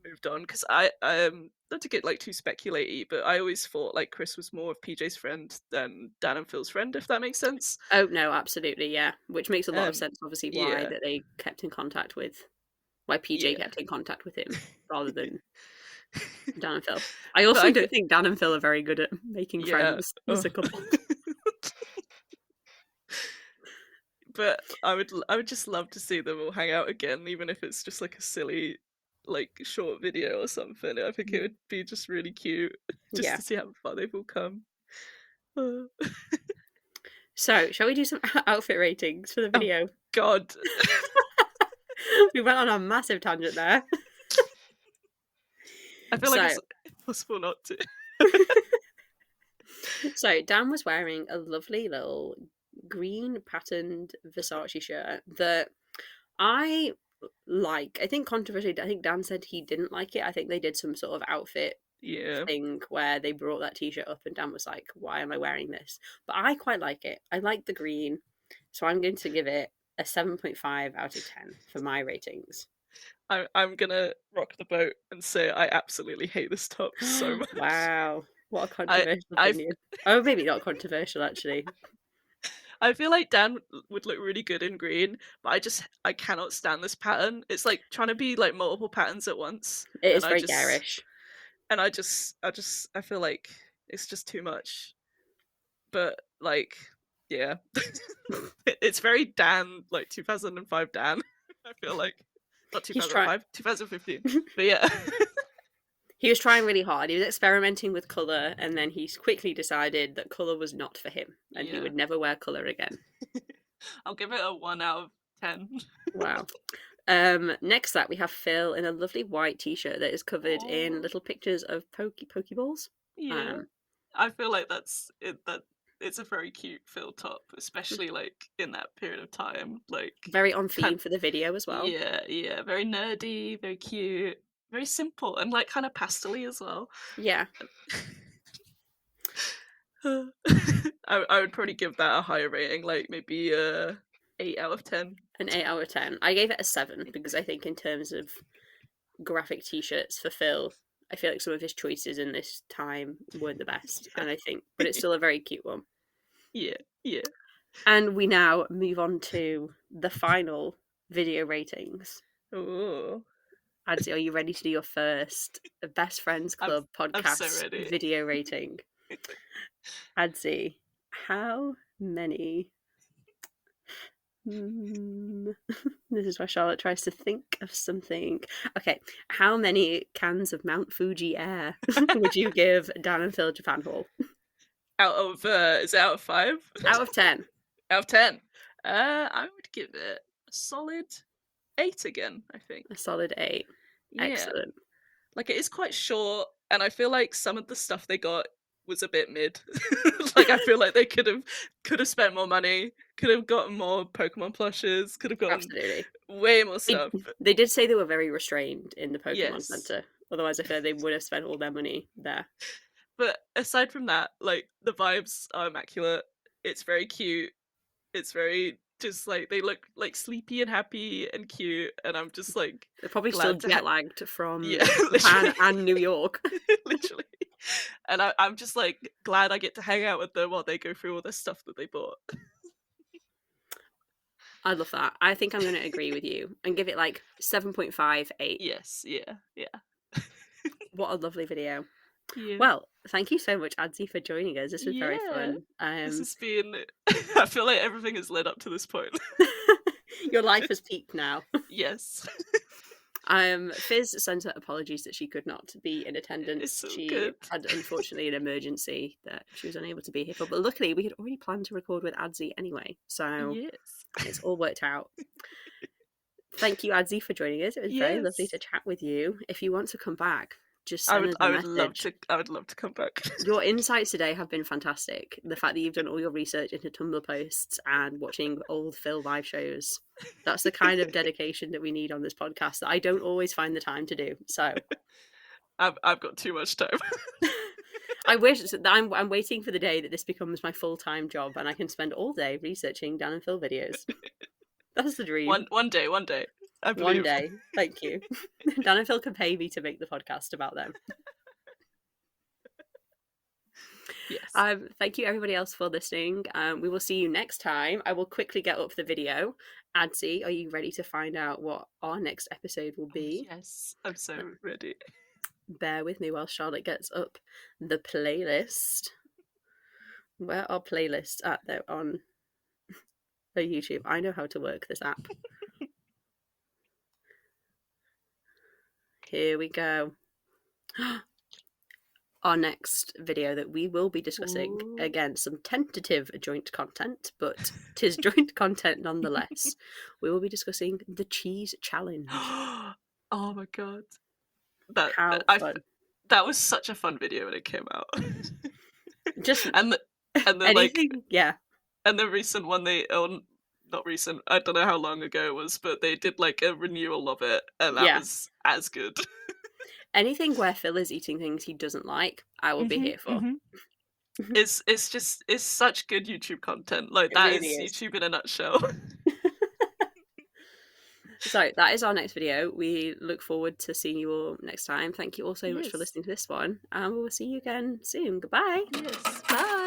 S2: moved on because I not to get like too speculaty, but I always thought like Chris was more of PJ's friend than Dan and Phil's friend, if that makes sense.
S1: Oh no, absolutely, yeah. Which makes a lot of sense, obviously, why
S2: Yeah,
S1: that they kept in contact with, why PJ kept in contact with him rather than Dan and Phil. I also don't think Dan and Phil are very good at making friends as a couple.
S2: But I would just love to see them all hang out again, even if it's just like a silly like short video or something. I think it would be just really cute just to see how far they've all come.
S1: So, shall we do some outfit ratings for the video?
S2: Oh, God.
S1: We went on a massive tangent there.
S2: I feel like it's impossible not to.
S1: So, Dan was wearing a lovely little green patterned Versace shirt that I like. I think controversially, I think Dan said he didn't like it. I think they did some sort of outfit thing where they brought that t-shirt up and Dan was like, why am I wearing this? But I quite like it. I like the green. So I'm going to give it a 7.5 out of 10 for my ratings.
S2: I'm gonna rock the boat and say I absolutely hate this top so much.
S1: Wow. What a controversial opinion. Oh, maybe not controversial, actually.
S2: I feel like Dan would look really good in green, but I cannot stand this pattern. It's like trying to be like multiple patterns at once.
S1: It is very garish.
S2: And I feel like it's just too much. But like, yeah. It's very Dan, like 2005 Dan. I feel like not 2005, 2015. But yeah.
S1: He was trying really hard. He was experimenting with colour, and then he quickly decided that colour was not for him, and he would never wear colour again.
S2: I'll give it a 1 out of 10.
S1: Wow. Next up, we have Phil in a lovely white t-shirt that is covered in little pictures of Pokeballs.
S2: Yeah. I feel like that's it. That it's a very cute Phil top, especially like in that period of time. Like
S1: very on theme for the video as well.
S2: Yeah. Very nerdy, very cute. Very simple and like kind of pastel-y as well.
S1: Yeah.
S2: I would probably give that a higher rating, like maybe 8 out of 10.
S1: An 8 out of 10. I gave it a 7 because I think in terms of graphic t-shirts for Phil, I feel like some of his choices in this time weren't the best, and I think, but it's still a very cute one.
S2: Yeah, yeah.
S1: And we now move on to the final video ratings.
S2: Oh,
S1: Adzie, are you ready to do your first Best Friends Club
S2: I'm
S1: podcast
S2: so ready.
S1: video rating? Adzie, how many? This is where Charlotte tries to think of something. Okay, how many cans of Mount Fuji Air would you give Dan and Phil JaPHAN Hall?
S2: Out of is it out of 5?
S1: Out of 10.
S2: Out of 10. I would give it a solid 8 again, I think.
S1: A solid 8.
S2: Yeah.
S1: Excellent.
S2: Like, it is quite short, and I feel like some of the stuff they got was a bit mid. Like, I feel like they could have spent more money, could have gotten more Pokemon plushes, could have gotten
S1: Absolutely.
S2: way more stuff.
S1: They did say they were very restrained in the Pokemon
S2: Yes.
S1: Center. Otherwise, I feel like they would have spent all their money there.
S2: But aside from that, like, the vibes are immaculate. It's very cute. It's very just like they look like sleepy and happy and cute, and I'm just like
S1: They're probably
S2: glad
S1: still jet lagged from
S2: Yeah,
S1: Japan
S2: literally.
S1: and New York.
S2: Literally. And I'm just like glad I get to hang out with them while they go through all this stuff that they bought.
S1: I love that. I think I'm going to agree with you and give it like 7.5, 8.
S2: Yes, yeah.
S1: What a lovely video.
S2: Yeah.
S1: Well, thank you so much, Adzie, for joining us. This was very fun.
S2: This has been I feel like everything has led up to this point.
S1: Your life has peaked now.
S2: Yes.
S1: Fizz sent her apologies that she could not be in attendance.
S2: It's so
S1: She
S2: good.
S1: had, unfortunately, an emergency that she was unable to be here for. But luckily, we had already planned to record with Adzie anyway. So
S2: Yes.
S1: it's all worked out. Thank you, Adzie, for joining us. It was very lovely to chat with you. If you want to come back, just send us a message.
S2: I would love to come back.
S1: Your insights today have been fantastic. The fact that you've done all your research into Tumblr posts and watching old Phil live shows, that's the kind of dedication that we need on this podcast that I don't always find the time to do. So
S2: I've got too much time.
S1: I wish that I'm waiting for the day that this becomes my full-time job and I can spend all day researching Dan and Phil videos. That's the dream.
S2: One day. I believe.
S1: One day. Thank you. Dan and Phil can pay me to make the podcast about them.
S2: Yes.
S1: Thank you everybody else for listening. We will see you next time. I will quickly get up the video. Adzie, are you ready to find out what our next episode will be?
S2: Yes, I'm so ready.
S1: Bear with me while Charlotte gets up the playlist. Where are playlists at? They're on the YouTube. I know how to work this app. Here we go. Our next video that we will be discussing, again, some tentative joint content, but 'tis joint content nonetheless. We will be discussing the cheese challenge.
S2: Oh my god. That was such a fun video when it came out.
S1: Just
S2: and the
S1: anything,
S2: like
S1: yeah.
S2: And the recent one not recent, I don't know how long ago it was, but they did like a renewal of it, and that was as good.
S1: Anything where Phil is eating things he doesn't like, I will be here for.
S2: It's such good YouTube content. Like, that really is YouTube in a nutshell.
S1: So that is our next video. We look forward to seeing you all next time. Thank you all so much for listening to this one, and we will see you again soon. Goodbye.
S2: Yes. Bye.